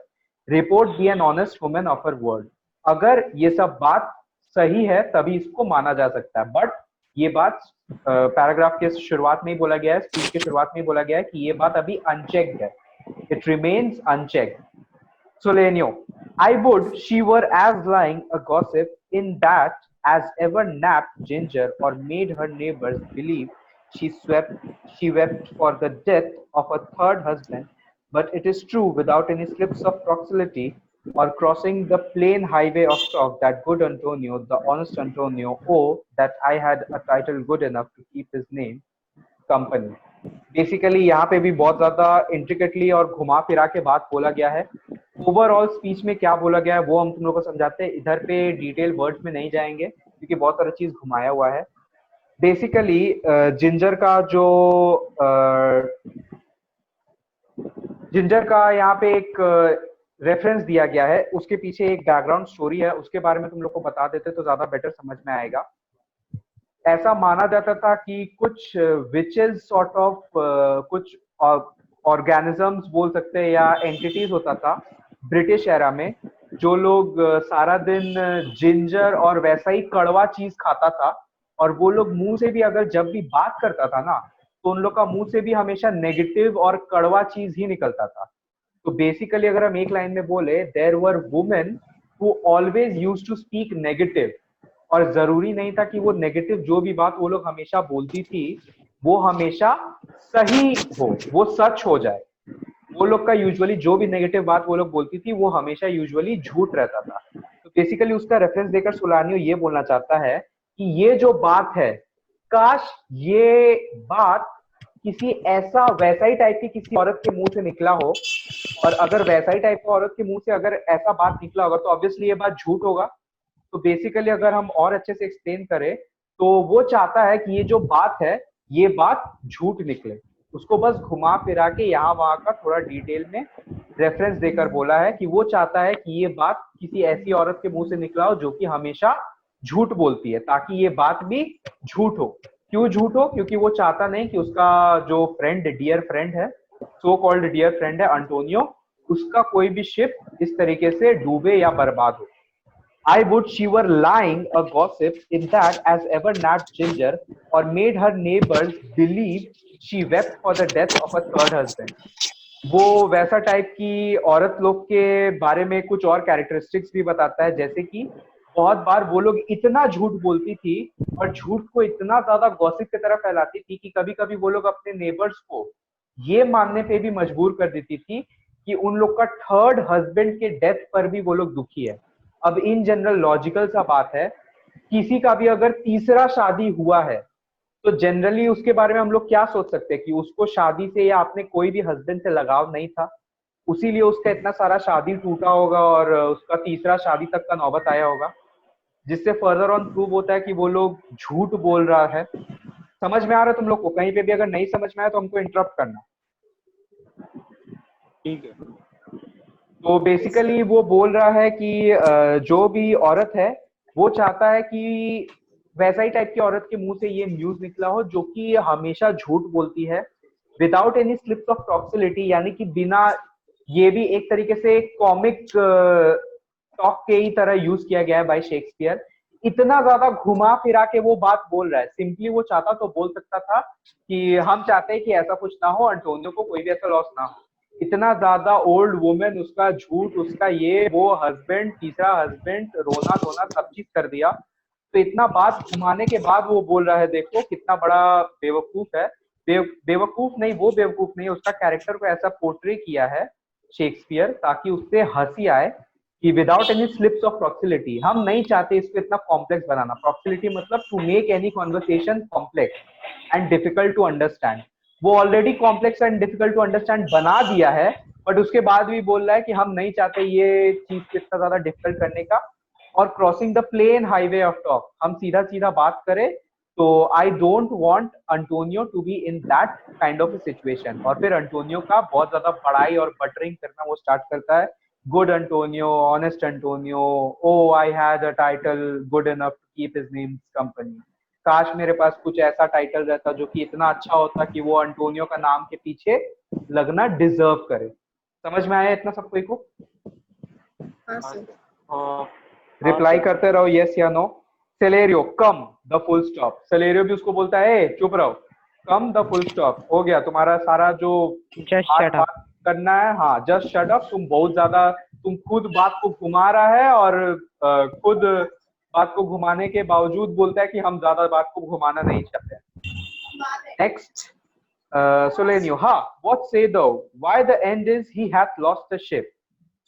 Report be an honest women of her word. अगर ये सब बात सही है तभी इसको माना जा सकता है, बट ये बात पैराग्राफ के शुरुआत में ही बोला गया है, स्पीच के शुरुआत में ही बोला गया है कि ये बात अभी अनचेक्ड है, it remains unchecked. Solenio, I would she were as lying a gossip in that as ever napped Ginger or made her neighbors believe she wept for the death of a third husband, but it is true without any slips of proximity or crossing the plain highway of talk that good Antonio, the honest Antonio, oh, that I had a title good enough to keep his name company. Basically यहाँ पे भी बहुत ज्यादा intricately और घुमा फिरा के बात बोला गया है। ओवरऑल स्पीच में क्या बोला गया है वो हम तुम लोग को समझाते हैं, इधर पे डिटेल वर्ड्स में नहीं जाएंगे क्योंकि बहुत सारा चीज घुमाया हुआ है। बेसिकली जिंजर का जो जिंजर का यहाँ पे एक रेफरेंस दिया गया है, उसके पीछे एक बैकग्राउंड स्टोरी है, उसके बारे में तुम लोग को बता देते तो ज्यादा बेटर समझ में आएगा। ऐसा माना जाता था कि कुछ विचेस सॉर्ट ऑफ कुछ ऑर्गेनिजम्स बोल सकते हैं या एंटिटीज होता था ब्रिटिश एरा में, जो लोग सारा दिन जिंजर और वैसा ही कड़वा चीज खाता था, और वो लोग मुंह से भी अगर जब भी बात करता था ना तो उन लोग का मुंह से भी हमेशा नेगेटिव और कड़वा चीज ही निकलता था। तो बेसिकली अगर हम एक लाइन में बोले, there were women who always used to speak negative, और जरूरी नहीं था कि वो नेगेटिव जो भी बात वो लोग हमेशा बोलती थी वो हमेशा सही हो, वो सच हो जाए। वो लोग का यूजुअली जो भी नेगेटिव बात वो लोग बोलती थी वो हमेशा यूजुअली झूठ रहता था। तो बेसिकली उसका रेफरेंस देकर सोलानियो ये बोलना चाहता है कि ये जो बात है, काश ये बात किसी ऐसा वैसा ही टाइप की किसी औरत के मुंह से निकला हो, और अगर वैसा ही टाइप का औरत के मुंह से अगर ऐसा बात निकला होगा तो ऑब्वियसली ये बात झूठ होगा। तो बेसिकली अगर हम और अच्छे से एक्सप्लेन करें तो वो चाहता है कि ये जो बात है ये बात झूठ निकले। उसको बस घुमा फिरा के यहाँ वहां का थोड़ा डिटेल में रेफरेंस देकर बोला है कि वो चाहता है कि ये बात किसी ऐसी औरत के मुंह से निकला हो जो कि हमेशा झूठ बोलती है, ताकि ये बात भी झूठ हो। क्यों झूठ हो? क्योंकि वो चाहता नहीं कि उसका जो फ्रेंड, डियर फ्रेंड है, सो कॉल्ड डियर फ्रेंड है अंटोनियो, उसका कोई भी शिप इस तरीके से डूबे या बर्बाद हो। I would she were lying a gossip in that as ever napped Ginger or made her neighbors believe she wept for the death of a third husband. वो वैसा टाइप की औरत लोग के बारे में कुछ और कैरेक्टरिस्टिक्स भी बताता है, जैसे कि बहुत बार वो लोग इतना झूठ बोलती थी और झूठ को इतना ज्यादा गॉसिप की तरह फैलाती थी कि कभी कभी वो लोग अपने नेबर्स को ये मानने पे भी मजबूर कर देती थी कि उन लोग का थर्ड हस्बैंड के डेथ पर भी वो लोग दुखी है। अब इन जनरल लॉजिकल सा बात है, किसी का भी अगर तीसरा शादी हुआ है तो जनरली उसके बारे में हम लोग क्या सोच सकते हैं कि उसको शादी से या अपने कोई भी हस्बैंड से लगाव नहीं था, उसीलिए उसका इतना सारा शादी टूटा होगा और उसका तीसरा शादी तक का नौबत आया होगा, जिससे फर्दर ऑन प्रूव होता है कि वो लोग झूठ बोल रहा है। समझ में आ रहा है तुम लोग को? कहीं पे भी अगर नहीं समझ में आया तो हमको इंटरप्ट करना। ठीक है। तो बेसिकली वो बोल रहा है कि जो भी औरत है वो चाहता है कि वैसा ही टाइप की औरत के मुंह से ये न्यूज निकला हो जो कि हमेशा झूठ बोलती है विदाउट एनी स्लिप्स ऑफ प्रॉक्सिलिटी, यानी कि बिना, ये भी एक तरीके से कॉमिक टॉक के ही तरह यूज किया गया है बाय शेक्सपियर। इतना ज्यादा घुमा फिरा के वो बात बोल रहा है। सिंपली वो चाहता तो बोल सकता था कि हम चाहते हैं कि ऐसा कुछ ना हो, अंटोनियो को कोई भी ऐसा लॉस ना हो। इतना ज्यादा ओल्ड वुमेन, उसका झूठ, उसका ये वो हस्बैंड, तीसरा हस्बैंड, रोना धोना सब चीज कर दिया। तो इतना बात घुमाने के बाद वो बोल रहा है देखो कितना बड़ा बेवकूफ है। बेवकूफ नहीं, वो बेवकूफ नहीं, उसका कैरेक्टर को ऐसा पोर्ट्रे किया है शेक्सपियर ताकि उससे हंसी आए कि without any slips of prolixity. हम नहीं चाहते इसको इतना कॉम्प्लेक्स बनाना। प्रॉक्सिलिटी मतलब to make any conversation complex and difficult to understand. वो already complex and difficult to understand बना दिया है, बट उसके बाद भी बोल रहा है कि हम नहीं चाहते ये चीज को इतना ज्यादा डिफिकल्ट करने का। और crossing the plane highway of talk, हम सीधा सीधा बात करें तो I don't want Antonio to be in that kind of situation. और फिर अंटोनियो का बहुत ज्यादा बड़ाई और बटरिंग करना वो स्टार्ट करता है। Good Antonio, honest Antonio, oh I had a title good enough to keep his names company. काश मेरे पास कुछ ऐसा टाइटल रहता जो कि इतना अच्छा होता कि वो अंटोनियो का नाम के पीछे लगना डिजर्व करे। समझ में आया इतना सब कोई को? हाँ सर। रिप्लाई करते रहो यस या no. Salerio, come the full stop. Salerio भी उसको बोलता है चुप रहो, कम द फुल स्टॉप। हो गया तुम्हारा सारा जो बात करना है। हाँ, जस्ट शट अप। तुम बहुत ज्यादा, तुम खुद बात को घुमा रहा है और खुद बात को घुमाने के बावजूद बोलता है कि हम ज्यादा बात को घुमाना नहीं चाहते। नेक्स्ट, सोलेनियो, हाँ, what say thou why the end is he hath lost the ship.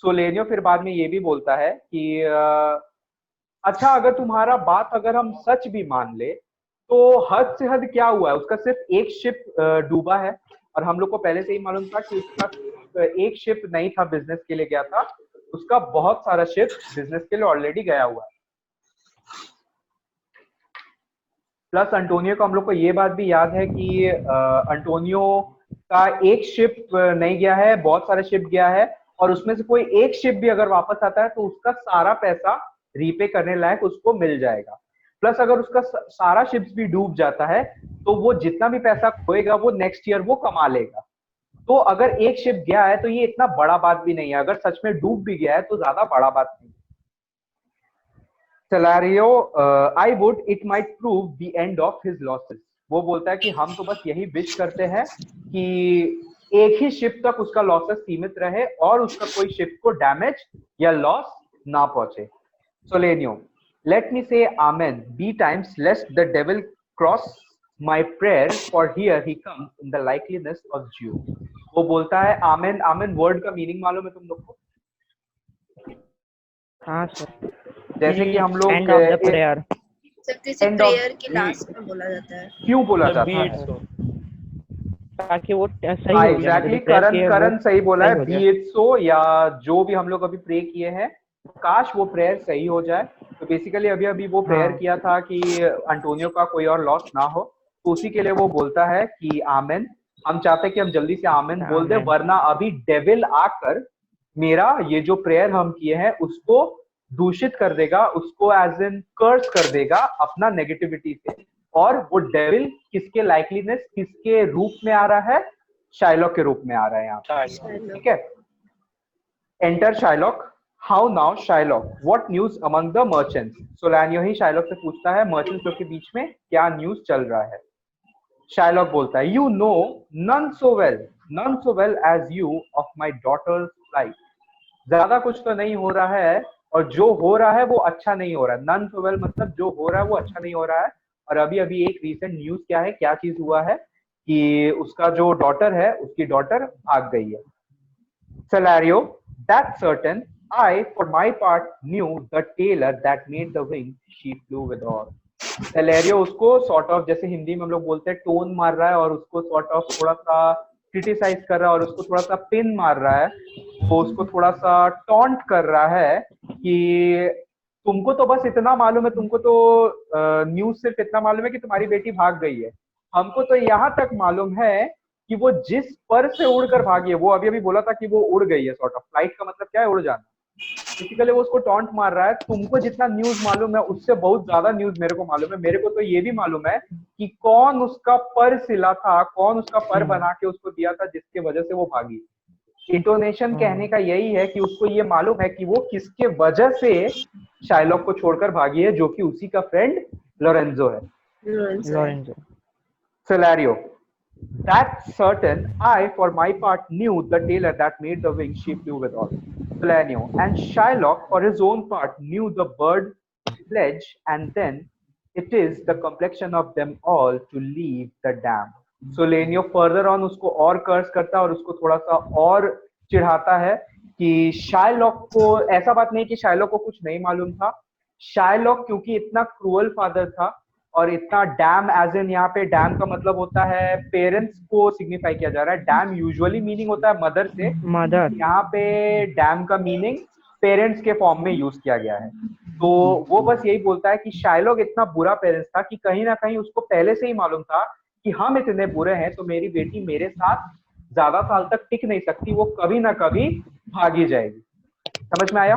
Solanio फिर बाद में ये भी बोलता है कि अच्छा, अगर तुम्हारा बात अगर हम सच भी मान ले तो हद से हद क्या हुआ है, उसका सिर्फ एक शिप डूबा है। और हम लोग को पहले से ही मालूम था कि उसका एक शिप नहीं था बिजनेस के लिए गया था, उसका बहुत सारा शिप बिजनेस के लिए ऑलरेडी गया हुआ है। प्लस अंटोनियो को हम लोग को ये बात भी याद है कि अंटोनियो का एक शिप नहीं गया है, बहुत सारे शिप गया है। और उसमें से कोई एक शिप भी अगर वापस आता है तो उसका सारा पैसा रीपे करने लायक उसको मिल जाएगा। प्लस अगर उसका सारा शिप्स भी डूब जाता है तो वो जितना भी पैसा खोएगा वो नेक्स्ट ईयर वो कमा लेगा। तो अगर एक शिप गया है तो ये इतना बड़ा बात भी नहीं है। अगर सच में डूब भी गया है तो ज्यादा बड़ा बात नहीं। Celerio, I would it might prove the end of his losses. वो बोलता है कि हम तो बस यही विश करते हैं कि एक ही शिप तक उसका लॉसेस सीमित रहे और उसका कोई शिप को डैमेज या लॉस ना पहुंचे। सोलेनियो, let me say amen b times lest the devil cross my prayer, for here he comes in the likeliness of Jew। वो बोलता है आमेन। आमेन वर्ड का मीनिंग मालूम है तुम लोग को? हाँ सर। जैसे कि हम लोग end of the prayer, sir किसी प्रेयर के लास्ट में बोला जाता है। क्यों बोला जाता है? ताकि वो सही हो जाए। एग्जैक्टली, करण सही बोला है, बी इट सो, या जो भी हम लोग अभी प्रे किए हैं काश वो प्रेयर सही हो जाए। तो बेसिकली अभी अभी वो प्रेयर किया था कि अंटोनियो का कोई और लॉस ना हो, तो उसी के लिए वो बोलता है कि आमेन। हम चाहते हैं कि हम जल्दी से आमेन बोल दे, वरना अभी डेविल आकर मेरा ये जो प्रेयर हम किए हैं उसको दूषित कर देगा, उसको एज इन कर्स कर देगा अपना नेगेटिविटी से। और वो डेविल किसके लाइकलीनेस, किसके रूप में आ रहा है? शाइलॉक के रूप में आ रहा है यहाँ पे। ठीक है, enter Shylock. How now Shylock, what news among the merchants. Solanio ही शाइलॉक से पूछता है मर्चेंट्स लोग के बीच में क्या न्यूज चल रहा है। शाइलॉक बोलता है you know none so well as you of my daughter's life. ज्यादा कुछ तो नहीं हो रहा है और जो हो रहा है वो अच्छा नहीं हो रहा है। नन सो वेल मतलब जो हो रहा है वो अच्छा नहीं हो रहा है। और अभी अभी एक रीसेंट न्यूज क्या है, क्या चीज हुआ है कि उसका जो डॉटर है उसकी डॉटर भाग गई है। Scenario, that's certain. I, for my part, knew the tailor that made the wing she flew with all. Celerio उसको sort of जैसे हिंदी में हम लोग बोलते हैं टोन मार रहा है और उसको sort of थोड़ा सा क्रिटिसाइज कर रहा है और उसको थोड़ा सा पिन मार रहा है, वो उसको थोड़ा सा टॉन्ट कर रहा है कि तुमको तो बस इतना मालूम है, तुमको तो न्यूज सिर्फ इतना मालूम है कि तुम्हारी बेटी भाग गई है, हमको तो यहाँ तक मालूम है कि वो जिस पर से उड़कर भागी है, वो अभी अभी बोला था कि वो उड़ गई है, सॉर्ट ऑफ फ्लाइट का मतलब क्या है, उड़ जाना। बेसिकली वो उसको टॉन्ट मार रहा है, तुमको जितना न्यूज मालूम है उससे बहुत ज्यादा न्यूज मेरे को मालूम है। मेरे को तो ये भी मालूम है कि कौन उसका पर सिला था, कौन उसका पर बना के उसको दिया था जिसके वजह से वो भागी। इंटोनेशन कहने का यही है कि उसको ये मालूम है कि वो किसके वजह से शाइलॉक को छोड़कर भागी है, जो कि उसी का फ्रेंड लोरेंजो है। Lorenzo. Scenario. That's certain. I, for my part, knew the tailor that made the wings she flew with all. Scenario. And Shylock, for his own part, knew the bird sledge, and then it is the complexion of them all to leave the dam. So Lenio further on उसको और कर्स करता है और उसको थोड़ा सा और चिढ़ाता है कि शाइलॉक को, ऐसा बात नहीं कि शाइलॉक को कुछ नहीं मालूम था, शाइलॉक क्योंकि इतना क्रूअल फादर था और इतना डैम, एज इन यहाँ पे डैम का मतलब होता है पेरेंट्स को सिग्निफाई किया जा रहा है। डैम यूजुअली मीनिंग होता है मदर से, Mother. यहाँ पे डैम का मीनिंग पेरेंट्स के फॉर्म में यूज किया गया है। तो वो बस यही बोलता है कि शाइलॉक इतना बुरा पेरेंट्स था कि कहीं ना कहीं उसको पहले से ही मालूम था कि हम इतने बुरे हैं तो मेरी बेटी मेरे साथ ज्यादा साल तक टिक नहीं सकती, वो कभी ना कभी भागी जाएगी। समझ में आया?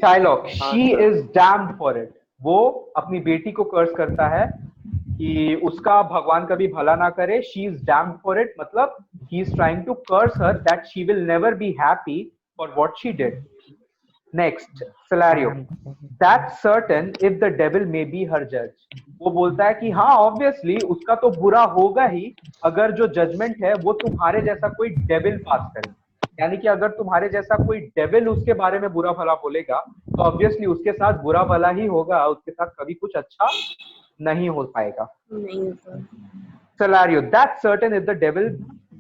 Shylock, she is damned for it, वो अपनी बेटी को कर्स करता है कि उसका भगवान कभी भला ना करे। She is damned for it मतलब he is trying to curse her that she will never be happy for what she did. Next scenario, that's certain if the devil may be her जज। वो बोलता है कि हाँ obviously उसका तो बुरा होगा ही अगर जो जजमेंट है वो तुम्हारे जैसा कोई डेविल पास करे, यानी कि अगर तुम्हारे जैसा कोई डेविल उसके बारे में बुरा भला बोलेगा तो ऑब्वियसली उसके साथ बुरा भला ही होगा, उसके साथ कभी कुछ अच्छा नहीं हो पाएगा। Scenario, that's certain if the devil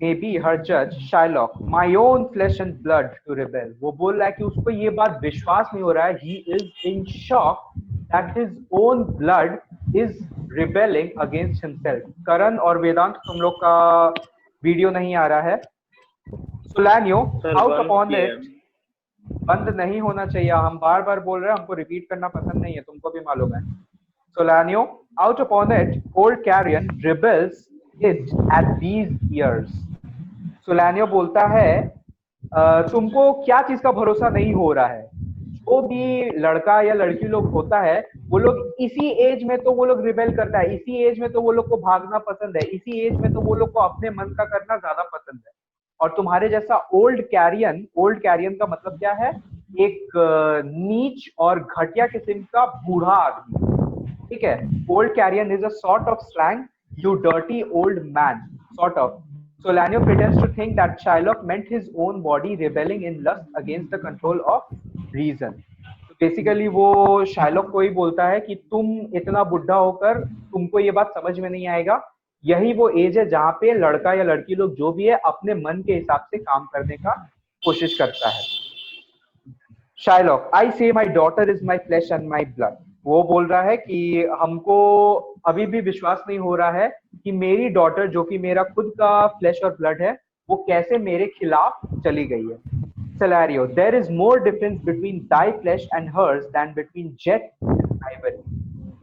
may be her judge, Shylock, my own flesh and blood to rebel. वो बोल रहा है कि उसको ये बात विश्वास नहीं हो रहा है, he is in shock that his own blood is rebelling against himself. करण और वेदांत, तुम लोग का वीडियो नहीं आ रहा है। Solanio, out upon it, बंद नहीं होना चाहिए, हम बार बार बोल रहे हैं, हमको रिपीट करना पसंद नहीं है, तुमको भी मालूम है। Solanio, out upon it, old Carrion rebels it at these years. Solanio बोलता है तुमको क्या चीज का भरोसा नहीं हो रहा है, जो भी लड़का या लड़की लोग होता है वो लोग इसी एज में तो वो लोग रिबेल करता है, इसी एज में तो वो लोग को भागना पसंद है, इसी एज में तो वो लोग को अपने मन का करना ज्यादा पसंद है। और तुम्हारे जैसा ओल्ड कैरियन का मतलब क्या है, एक नीच और घटिया किस्म का बूढ़ा आदमी, ठीक है। Old carrion is a sort of slang, you dirty old man, sort of. Solanio pretends to think that Shylock meant his own body rebelling in lust against the control of reason. तो basically वो Shylock को ही बोलता है कि तुम इतना बुढ़ा होकर तुमको ये बात समझ में नहीं आएगा, यही वो एज है जहाँ पे लड़का या लड़की लोग जो भी है अपने मन के हिसाब से काम करने का कोशिश करता है। शाइलॉक, आई से my daughter is my flash and my blood. वो बोल रहा है कि हमको अभी भी विश्वास नहीं हो रहा है कि मेरी डॉटर जो कि मेरा खुद का फ्लैश और ब्लड है वो कैसे मेरे खिलाफ चली गई है। Scenario, there is more difference between thy flesh and hers than between jet and ivory.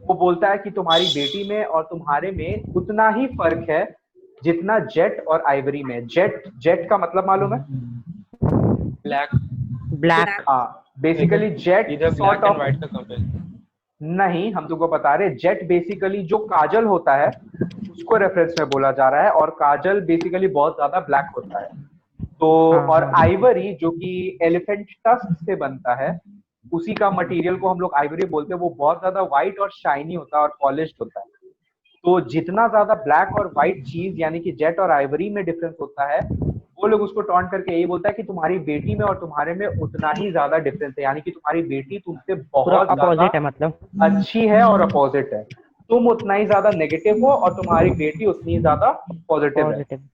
वो बोलता है कि तुम्हारी बेटी में और तुम्हारे में उतना ही फर्क है जितना जेट और आइवरी में। जेट का मतलब मालूम है? Black. हाँ, basically jet sort of, white का कंपेयर नहीं हम तुमको बता रहे, जेट बेसिकली जो काजल होता है उसको रेफरेंस में बोला जा रहा है और काजल बेसिकली बहुत ज्यादा ब्लैक होता है। तो और आइवरी जो कि एलिफेंट टस्क से बनता है, उसी का मटेरियल को हम लोग आइवरी बोलते हैं, वो बहुत ज्यादा व्हाइट और शाइनी होता है और पॉलिश्ड होता है। तो जितना ज्यादा ब्लैक और व्हाइट चीज यानी कि जेट और आइवरी में डिफरेंस होता है वो लोग उसको टॉन्ट करके यही बोलता है कि तुम्हारी बेटी में और तुम्हारे में उतना ही ज्यादा डिफरेंस है, यानी कि तुम्हारी बेटी तुमसे पूरा बहुत अपोजिट है ज्यादा मतलब। अच्छी है और अपोजिट है, तुम उतना ही ज्यादा नेगेटिव हो और तुम्हारी बेटी उतनी ही ज्यादा पॉजिटिव है। Positive.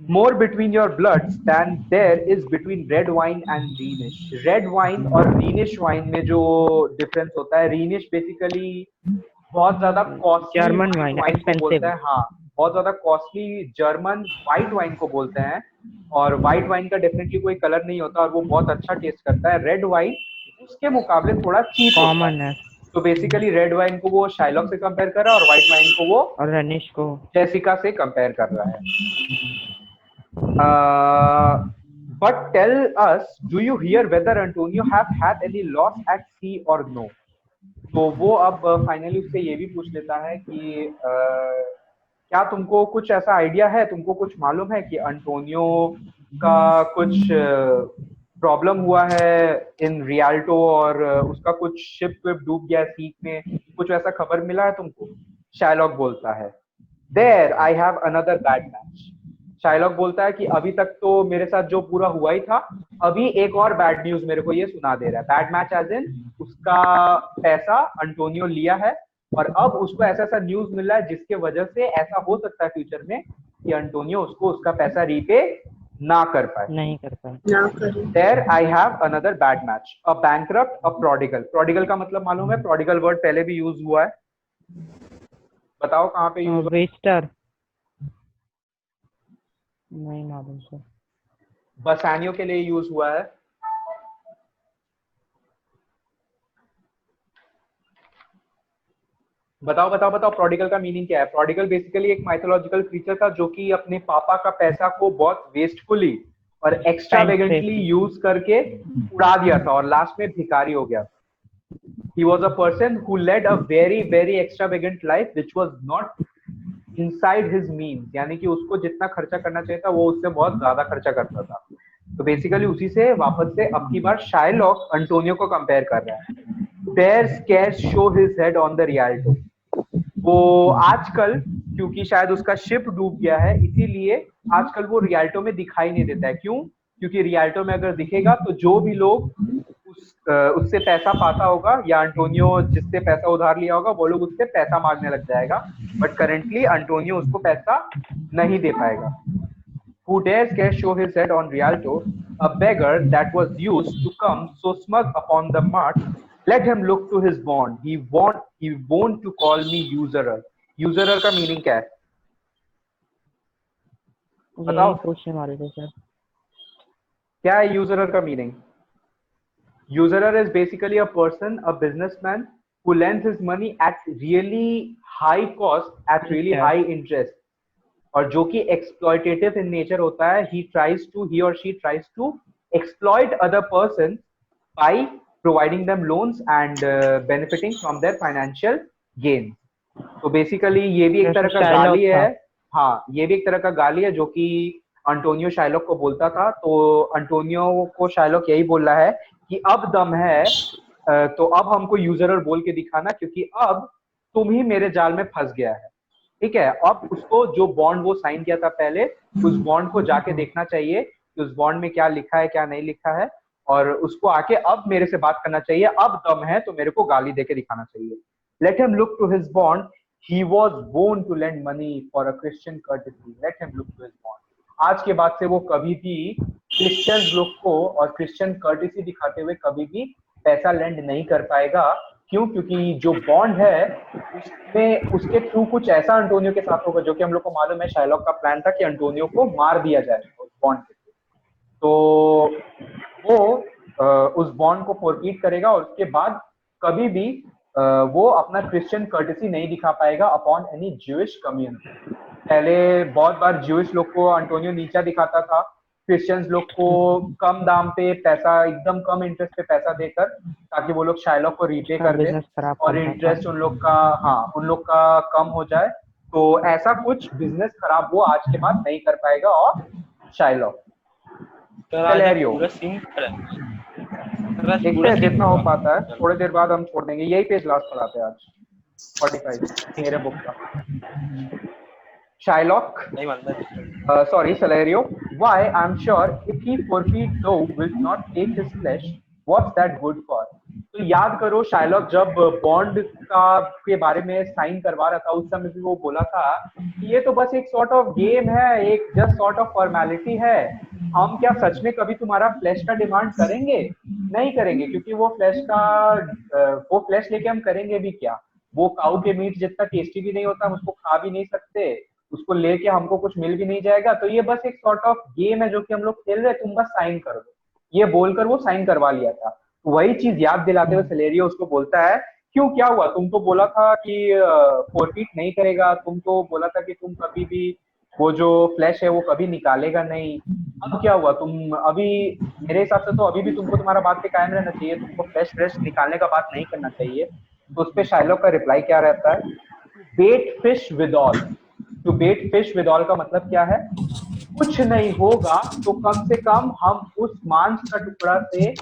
More between your bloods than there is between red wine and Rhenish. Red wine और Rhenish wine में जो डिफरेंस होता है, Rhenish बेसिकली बहुत ज्यादा कॉस्टली जर्मन वाइन, वाइन को बोलते एक्सपेंसिव। हैं, हाँ बहुत ज्यादा कॉस्टली जर्मन व्हाइट वाइन को बोलते हैं। और व्हाइट वाइन का डेफिनेटली कोई कलर नहीं होता और वो बहुत अच्छा टेस्ट करता है। रेड वाइन उसके मुकाबले थोड़ा चीप होता कॉमन है। है। तो बेसिकली रेड वाइन को वो शाइलॉक से कंपेयर कर रहा है और व्हाइट वाइन को वो और रनिश को जेसिका से कंपेयर कर रहा है। But tell us, do you hear whether Antonio have had any loss at sea or no? तो वो अब फाइनली उससे ये भी पूछ लेता है कि क्या तुमको कुछ ऐसा आइडिया है, तुमको कुछ मालूम है कि अंटोनियो का कुछ प्रॉब्लम हुआ है इन रियाल्टो और उसका कुछ शिप विप डूब गया सीप में, कुछ ऐसा खबर मिला है तुमको? शाइलॉक बोलता है there I have another bad match. Shylock बोलता है कि अभी तक तो मेरे साथ जो पूरा हुआ ही था, अभी एक और बैड न्यूज मेरे को ये सुना दे रहा है। बैड मैच एज इन उसका पैसा अंटोनियो लिया है और अब उसको ऐसा ऐसा न्यूज मिल रहा है जिसके वजह से ऐसा हो सकता है फ्यूचर में कि अंटोनियो उसको उसका पैसा रीपे ना कर पाए। नहीं कर पाए। ना करे। There I have another bad match, a bankrupt, a prodigal. Prodigal का मतलब मालूम है? प्रोडिगल वर्ड पहले भी यूज हुआ है, बताओ कहाँ पे यूज हुआ? वेस्टर नहीं मालूम सर। बसानियों के लिए यूज हुआ है। बताओ बताओ बताओ, प्रोडिगल का मीनिंग क्या है? प्रोडिगल बेसिकली एक माइथोलॉजिकल क्रीचर था जो कि अपने पापा का पैसा को बहुत वेस्टफुली और एक्स्ट्रावेगेंटली यूज करके उड़ा दिया था और लास्ट में भिखारी हो गया था। He was a person who led a very very extravagant life which was not inside his means, यानी कि उसको जितना खर्चा करना चाहिए था वो उससे बहुत ज्यादा खर्चा करता था। तो बेसिकली उसी से वापस से अब की बार शाइलॉक अंटोनियो को कंपेयर कर रहा है। There scarce show his head on the Rialto. वो आजकल क्योंकि शायद उसका शिप डूब गया है इसीलिए आजकल वो रियाल्टो में दिखाई नहीं देता है। क्यों? क्योंकि रियाल्टो में अगर दिखेगा तो जो भी लोग उससे पैसा पाता होगा या अंटोनियो जिससे पैसा उधार लिया होगा वो लोग उससे पैसा मांगने लग जाएगा, बट करेंटली अंटोनियो उसको पैसा नहीं दे पाएगा। Who dares scarce show his head on Rialto, a beggar that was used to come so smug upon the mart, let him look to his bond. He won't to call me usurer. Usurer का meaning क्या है बताओ? पूछने वाले थे sir. क्या है usurer का meaning? Usurer is basically a person, a businessman who lends his money at really high cost, at really high interest, और जो कि exploitative in nature होता है। He or she tries to exploit other person by providing them loans and benefiting from their financial gain. तो basically ये भी एक तरह का गाली है। हाँ, ये भी एक तरह का गाली है जो कि अंटोनियो शाइलॉक को बोलता था। तो अंटोनियो को शाइलॉक यही बोल रहा है कि अब दम है तो अब हमको यूजरर बोल के दिखाना, क्योंकि अब तुम ही मेरे जाल में फंस गया है। ठीक है, अब उसको जो बॉन्ड वो साइन किया था पहले, उस बॉन्ड को जाके देखना चाहिए कि उस बॉन्ड में क्या लिखा है क्या नहीं लिखा है, और उसको आके अब मेरे से बात करना चाहिए। अब दम है तो मेरे को गाली देके दिखाना चाहिए। Let him look to his bond. He was born to lend money for a Christian courtesy. Let him look to his bond. आज के बाद से वो कभी भी क्रिश्चियन लोग को और क्रिश्चियन कर्टिसी दिखाते हुए कभी भी पैसा लेंड नहीं कर पाएगा। क्यों? क्योंकि जो बॉन्ड है उसमें उसके थ्रू कुछ ऐसा अंटोनियो के साथ होगा जो कि हम लोग को मालूम है शाइलॉक का प्लान था कि अंटोनियो को मार दिया जाए उस बॉन्ड के थ्रू। तो वो उस बॉन्ड को फोरफीट करेगा और उसके बाद कभी भी वो अपना क्रिश्चियन कर्टिसी नहीं दिखा पाएगा अपॉन एनी ज्यूइश कम्युनिटी। पहले बहुत बार ज्यूइश लोग को अंटोनियो नीचा दिखाता था, क्रिश्चियंस लोग को कम दाम पे पैसा, एकदम कम इंटरेस्ट पे पैसा देकर, ताकि वो लोग शाइलॉक को रीपे कर दे और इंटरेस्ट उन लोग का कम हो जाए। तो ऐसा कुछ बिजनेस खराब वो आज के बाद नहीं कर पाएगा और शाइलॉक। जितना हो पाता है थोड़ी देर बाद हम छोड़ देंगे, यही पेज लास्ट पढ़ाते हैं आज 45 मेरे बुक का। Shylock sorry Celerio why I'm sure if he forfeit though will not take his flesh, what's that good for? तो याद करो शाइलॉक जब बॉन्ड का के बारे में साइन करवा रहा था उस समय भी वो बोला था कि ये तो बस एक सॉर्ट ऑफ गेम है, एक जस्ट सॉर्ट ऑफ फॉर्मेलिटी है, हम क्या सच में कभी तुम्हारा फ्लैश का डिमांड करेंगे? नहीं करेंगे, क्योंकि वो फ्लैश लेके हम करेंगे भी क्या? वो काऊ के मीट जितना टेस्टी भी नहीं होता, हम उसको खा भी नहीं सकते, उसको लेके हमको कुछ मिल भी नहीं जाएगा, तो ये बस एक सॉर्ट ऑफ गेम है जो कि हम लोग खेल रहे हैं, तुम बस साइन कर दो, ये बोलकर वो साइन करवा लिया था। वही चीज याद दिलाते हुए सेलेरियो उसको बोलता है, क्यों क्या हुआ? तुम तो बोला था कि फोरफीट नहीं करेगा, तुम तो बोला था कि तुम कभी भी वो जो फ्लैश है वो कभी निकालेगा नहीं, अब क्या हुआ? तुम अभी मेरे हिसाब से तो अभी भी तुमको तुम्हारा बात पे कायम रहना चाहिए, तुमको फ्लैश निकालने का बात नहीं करना चाहिए। तो उस पे शाइलॉक का रिप्लाई क्या रहता है? Bait fish withal. To bait fish withal का मतलब क्या है? कुछ नहीं होगा तो कम से कम हम उस मांस का टुकड़ा से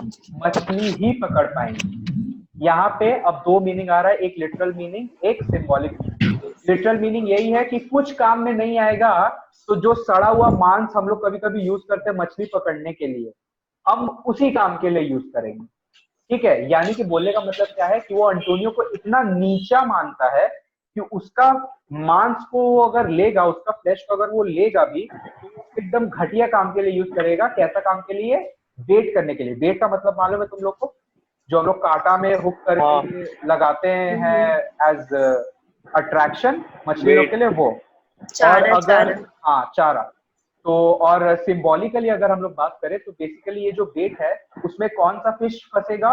मछली ही पकड़ पाएंगे। यहाँ पे अब दो मीनिंग आ रहा है, एक लिटरल मीनिंग, एक सिंबॉलिक मीनिंग। लिटरल मीनिंग यही है कि कुछ काम में नहीं आएगा तो जो सड़ा हुआ मांस हम लोग कभी कभी यूज करते हैं मछली पकड़ने के लिए, हम उसी काम के लिए यूज करेंगे। ठीक है, यानी कि बोलने का मतलब क्या है कि वो अंटोनियो को इतना नीचा मानता है कि उसका मांस को अगर लेगा, उसका फ्लैश को अगर वो लेगा भी तो एकदम घटिया काम के लिए यूज करेगा। कैसा काम के लिए? बेट करने के लिए। बेट का मतलब मालूम है तुम लोग को? जो हम लोग कांटा में हुक करके लगाते हैं एज अट्रैक्शन मछलियों के लिए, वो। और अगर हाँ, चारा। तो और सिंबॉलिकली अगर हम लोग बात करें तो बेसिकली ये जो बेट है उसमें कौन सा फिश फंसेगा?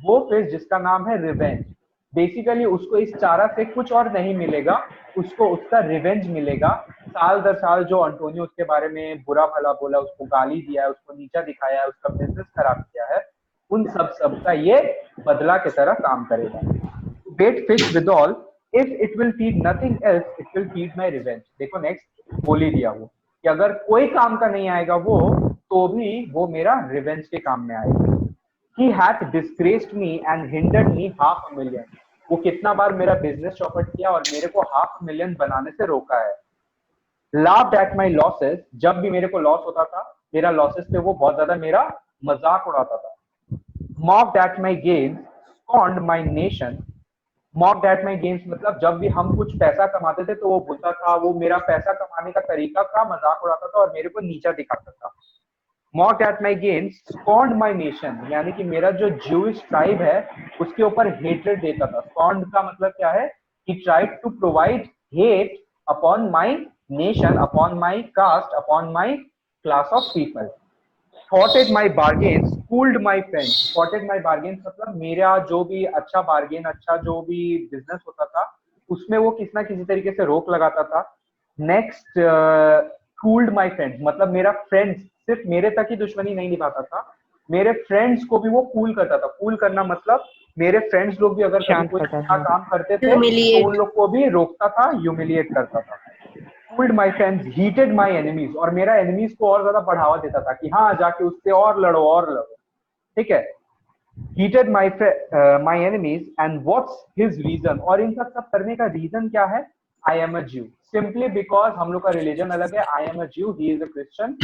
वो फिश जिसका नाम है रिवेंज। बेसिकली उसको इस चारा से कुछ और नहीं मिलेगा, उसको उसका रिवेंज मिलेगा। साल दर साल जो अंटोनियो उसके बारे में बुरा भला बोला, उसको गाली दिया है, उसको नीचा दिखाया है, उसका बिजनेस खराब किया है, उन सब का ये बदला की तरह काम करेगा। Bait fish withal, if it will feed nothing else it will feed my revenge. देखो नेक्स्ट बोल ही दिया वो कि अगर कोई काम का नहीं आएगा वो, तो भी वो मेरा रिवेंज के काम में आएगा। He hath disgraced me and hindered me $500,000। वो कितना बार मेरा बिजनेस चौपट किया और मेरे को $500,000 बनाने से रोका है। Laughed at my losses, जब भी मेरे को लॉस होता था, मेरा लॉसेस पे वो बहुत ज्यादा मेरा मजाक उड़ाता था। Mocked at my gains, scorned my nation। Mocked at my gains मतलब जब भी हम कुछ पैसा कमाते थे तो वो बोलता था, वो मेरा पैसा कमाने का तरीका का मजाक उड़ाता था और मेरे को नीचा दिखाता था। Mocked at my gains, scorned my nation, यानी कि मेरा जो Jewish tribe है उसके ऊपर hatred देता था। Scorned का मतलब क्या है? He tried to provide hate upon my nation, upon my caste, upon my class of people। Thwarted my bargains, fooled my friends। Thwarted my bargains मतलब मेरा जो भी अच्छा बार्गेन, अच्छा जो भी बिजनेस होता था उसमें वो किसी ना किसी तरीके से रोक लगाता था। नेक्स्ट, fooled my friends मतलब मेरा फ्रेंड्स सिर्फ मेरे तक ही दुश्मनी नहीं निभाता था, मेरे फ्रेंड्स को भी वो कूल करता था। कूल करना मतलब मेरे फ्रेंड्स लोग भी अगर कभी कोई अच्छा काम करते थे तो उन लोग को भी रोकता था, ह्यूमिलिएट करता था। Fooled my friends, heated my enemies, और मेरा एनिमीज को और ज्यादा बढ़ावा देता था कि हाँ जाके उससे और लड़ो। ठीक है, heated my enemies and what's his reason, और इन सब करने का रीजन क्या है? I am a Jew, simply because हम लोग का रिलीजन अलग है। I am a Jew, he is a Christian,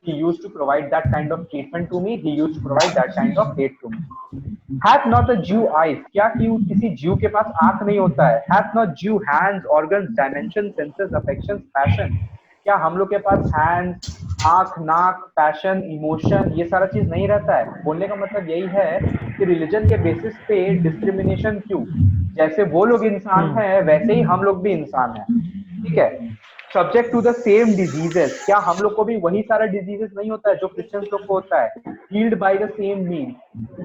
he used to provide that kind of treatment to me, he used to provide that kind of hate to me। Hath not a Jew eyes, क्या किसी Jew के पास आंख नहीं होता है? Hath not Jew hands, organs, dimensions, senses, affections, passion, क्या हम लोग के पास हैंड्स, आंख, नाक, पैशन, इमोशन, ये सारा चीज नहीं रहता है? बोलने का मतलब यही है कि रिलीजन के बेसिस पे डिस्क्रिमिनेशन क्यों? जैसे वो लोग इंसान हैं वैसे ही हम लोग भी इंसान हैं। ठीक है, subject to the same diseases, क्या हम लोग को भी वही सारा डिजीजेस नहीं होता है जो क्रिश्चियंस लोग को होता है? Healed by the same mean,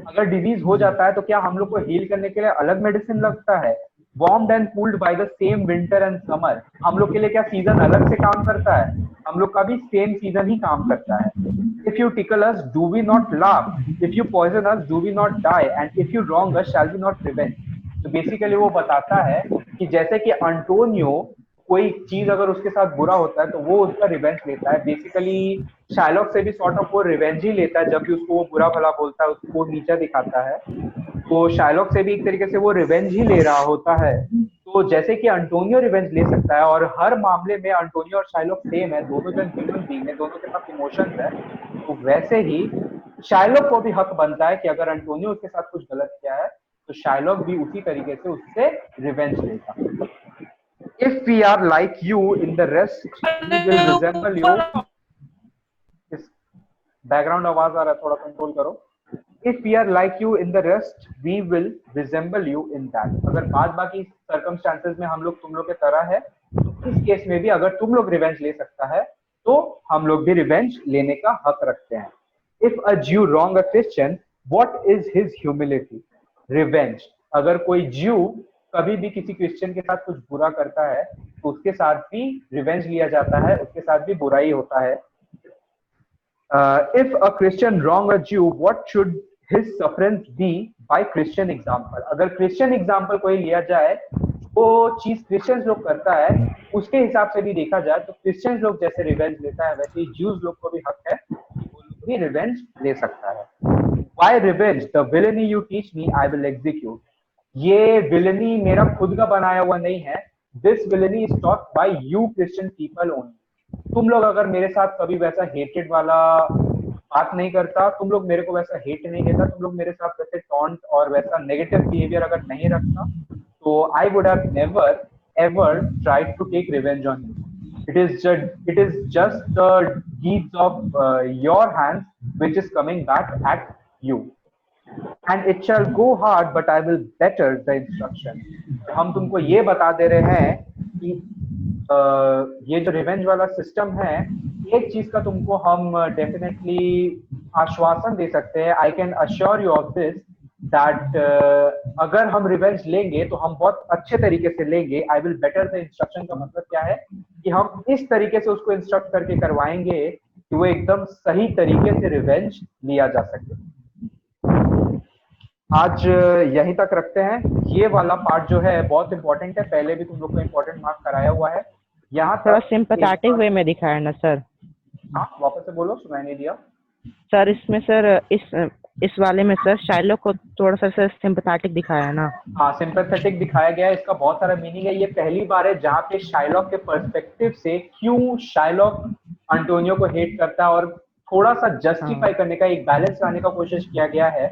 अगर डिजीज हो जाता है तो क्या हम लोग को हील करने के लिए अलग मेडिसिन लगता है? Warmed and cooled bye the same winter and summer, हम लोग के लिए क्या सीजन अलग से काम करता है? हम लोग का भी सेम सीजन ही काम करता है। If you tickle us do we not laugh, if you poison us do we not die, and if you wrong us shall we not revenge. तो बेसिकली वो बताता है कि जैसे कि अंटोनियो कोई चीज अगर उसके साथ बुरा होता है तो वो उसका रिवेंज लेता है। बेसिकली शाइलॉक से भी सॉर्ट ऑफ वो रिवेंज ही लेता है, जब भी उसको वो बुरा भला बोलता है, उसको नीचा दिखाता है, तो शाइलॉक से भी एक तरीके से वो रिवेंज ही ले रहा होता है। तो तो जैसे कि अंटोनियो रिवेंज ले सकता है और हर मामले में अंटोनियो और शाइलॉक सेम है, दोनों जन ह्यूमन बीइंग है, दोनों के पास इमोशंस है, तो वैसे ही शाइलॉक को भी हक बनता है कि अगर अंटोनियो उसके साथ कुछ गलत किया है तो शाइलॉक भी उसी तरीके से उससे रिवेंज लेगा। If we are like you in the rest, we will resemble you. इस बैकग्राउंड आवाज आ रहा है, थोड़ा कंट्रोल करो। If we are like you in the rest, we will resemble you in that. अगर बाद बाकी circumstances में हम लोग तुम लोग के तरह है, तो इस केस में भी अगर तुम लोग रिवेंज ले सकता है, तो हम लोग भी रिवेंज लेने का हक रखते हैं। If a Jew wrong a Christian, what is his humility? Revenge. अगर कोई Jew कभी भी किसी क्रिश्चियन के साथ कुछ बुरा करता है, तो उसके साथ भी रिवेंज लिया जाता है, उसके साथ भी बुराई होता है। If a Christian wrong a Jew, what should his sufferance be by Christian example? अगर क्रिश्चियन एग्जाम्पल कोई लिया जाए, वो चीज क्रिश्चियंस लोग करता है उसके हिसाब से भी देखा जाए तो क्रिश्चियंस लोग जैसे रिवेंज लेता है वैसे ही ज्यूज लोग को भी हक है कि वो लोग भी रिवेंज ले सकता है। Why revenge? The villainy you teach me, I will execute. ये विलनी मेरा खुद का बनाया हुआ नहीं है। This villainy is taught by you Christian people only. तुम लोग अगर मेरे साथ कभी वैसा हेटेड वाला बात नहीं करता, तुम लोग मेरे को वैसा हेट नहीं देता, तुम लोग मेरे साथ वैसे टॉन्ट और वैसा नेगेटिव बिहेवियर अगर नहीं रखता, तो I would have never ever tried to take revenge on you. It is just the deeds of your hands which is coming back at you. And it shall go hard, but I will better the instruction. हम तुमको ये बता दे रहे हैं कि ये जो revenge वाला सिस्टम है, एक चीज का तुमको हम डेफिनेटली आश्वासन दे सकते हैं। I can assure you of this that अगर हम रिवेंज लेंगे तो हम बहुत अच्छे तरीके से लेंगे। I will better the instruction का मतलब क्या है कि हम इस तरीके से उसको इंस्ट्रक्ट करके करवाएंगे कि वो एकदम सही तरीके से रिवेंज लिया जा सके। आज यहीं तक रखते हैं। ये वाला पार्ट जो है बहुत इंपॉर्टेंट है, पहले भी तुम लोग को इंपॉर्टेंट मार्क कराया हुआ है। यहाँ थोड़ा सिंपैथेटिक वे में दिखाया ना सर। हाँ वापस से बोलो, सुनाई नहीं दिया सर। इसमें सर इस वाले में सर शाइलॉक को थोड़ा सा सर सिंपैथेटिक दिखाया है ना। हाँ सिंपैथेटिक दिखाया गया है, इसका बहुत सारा मीनिंग है। ये पहली बार है जहाँ पे शाइलॉक के पर्सपेक्टिव से क्यों शाइलॉक अंटोनियो को हेट करता है और थोड़ा सा जस्टिफाई करने का, एक बैलेंस लाने का कोशिश किया गया है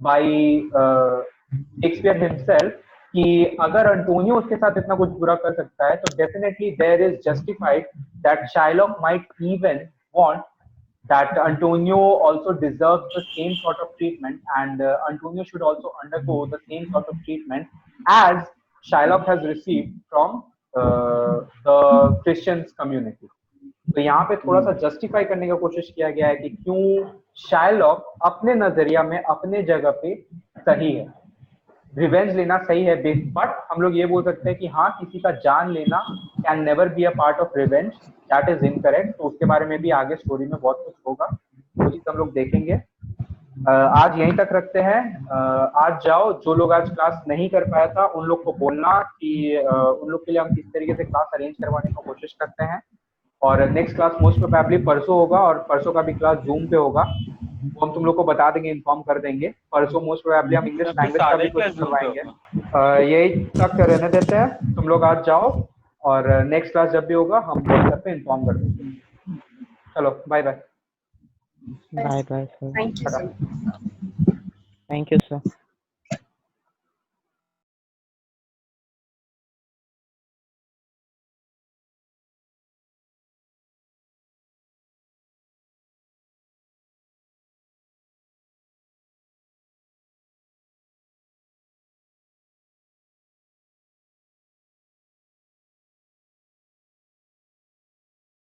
बाय शेक्सपियर हिमसेल्फ कि अगर अंटोनियो उसके साथ इतना कुछ बुरा कर सकता है तो definitely there is justified that Shylock might even want that Antonio also deserves the same sort of treatment and Antonio should also undergo the same sort of treatment as Shylock has received from the Christians community. तो यहाँ पे थोड़ा सा justify करने का कोशिश किया गया है कि क्यों शाइलॉक अपने नजरिया में अपने जगह पे सही है, रिवेंज लेना सही है। बट हम लोग ये बोल सकते हैं कि हाँ किसी का जान लेना can never be a part of revenge, that is incorrect. तो उसके बारे में भी आगे स्टोरी में बहुत कुछ होगा, वो चीज हम लोग देखेंगे। आज यहीं तक रखते हैं। आज जाओ, जो लोग आज क्लास नहीं कर पाया था उन लोग को बोलना कि उन लोग के लिए हम किस तरीके से क्लास अरेंज करवाने की कोशिश करते हैं। और नेक्स्ट क्लास मोस्ट प्रोबेबली परसों होगा और परसों का भी क्लास जूम पे होगा, वो हम तुम लोग को बता देंगे, इन्फॉर्म कर देंगे। परसों मोस्ट प्रोबेबली हम इंग्लिश लैंग्वेज का भी कोर्स करवाएंगे। यही तक रहने देते हैं, तुम लोग आज जाओ और नेक्स्ट क्लास जब भी होगा हम व्हाट्सएप पे इन्फॉर्म कर देंगे। चलो bye bye. Bye bye sir. Thank you, sir. Thank you sir.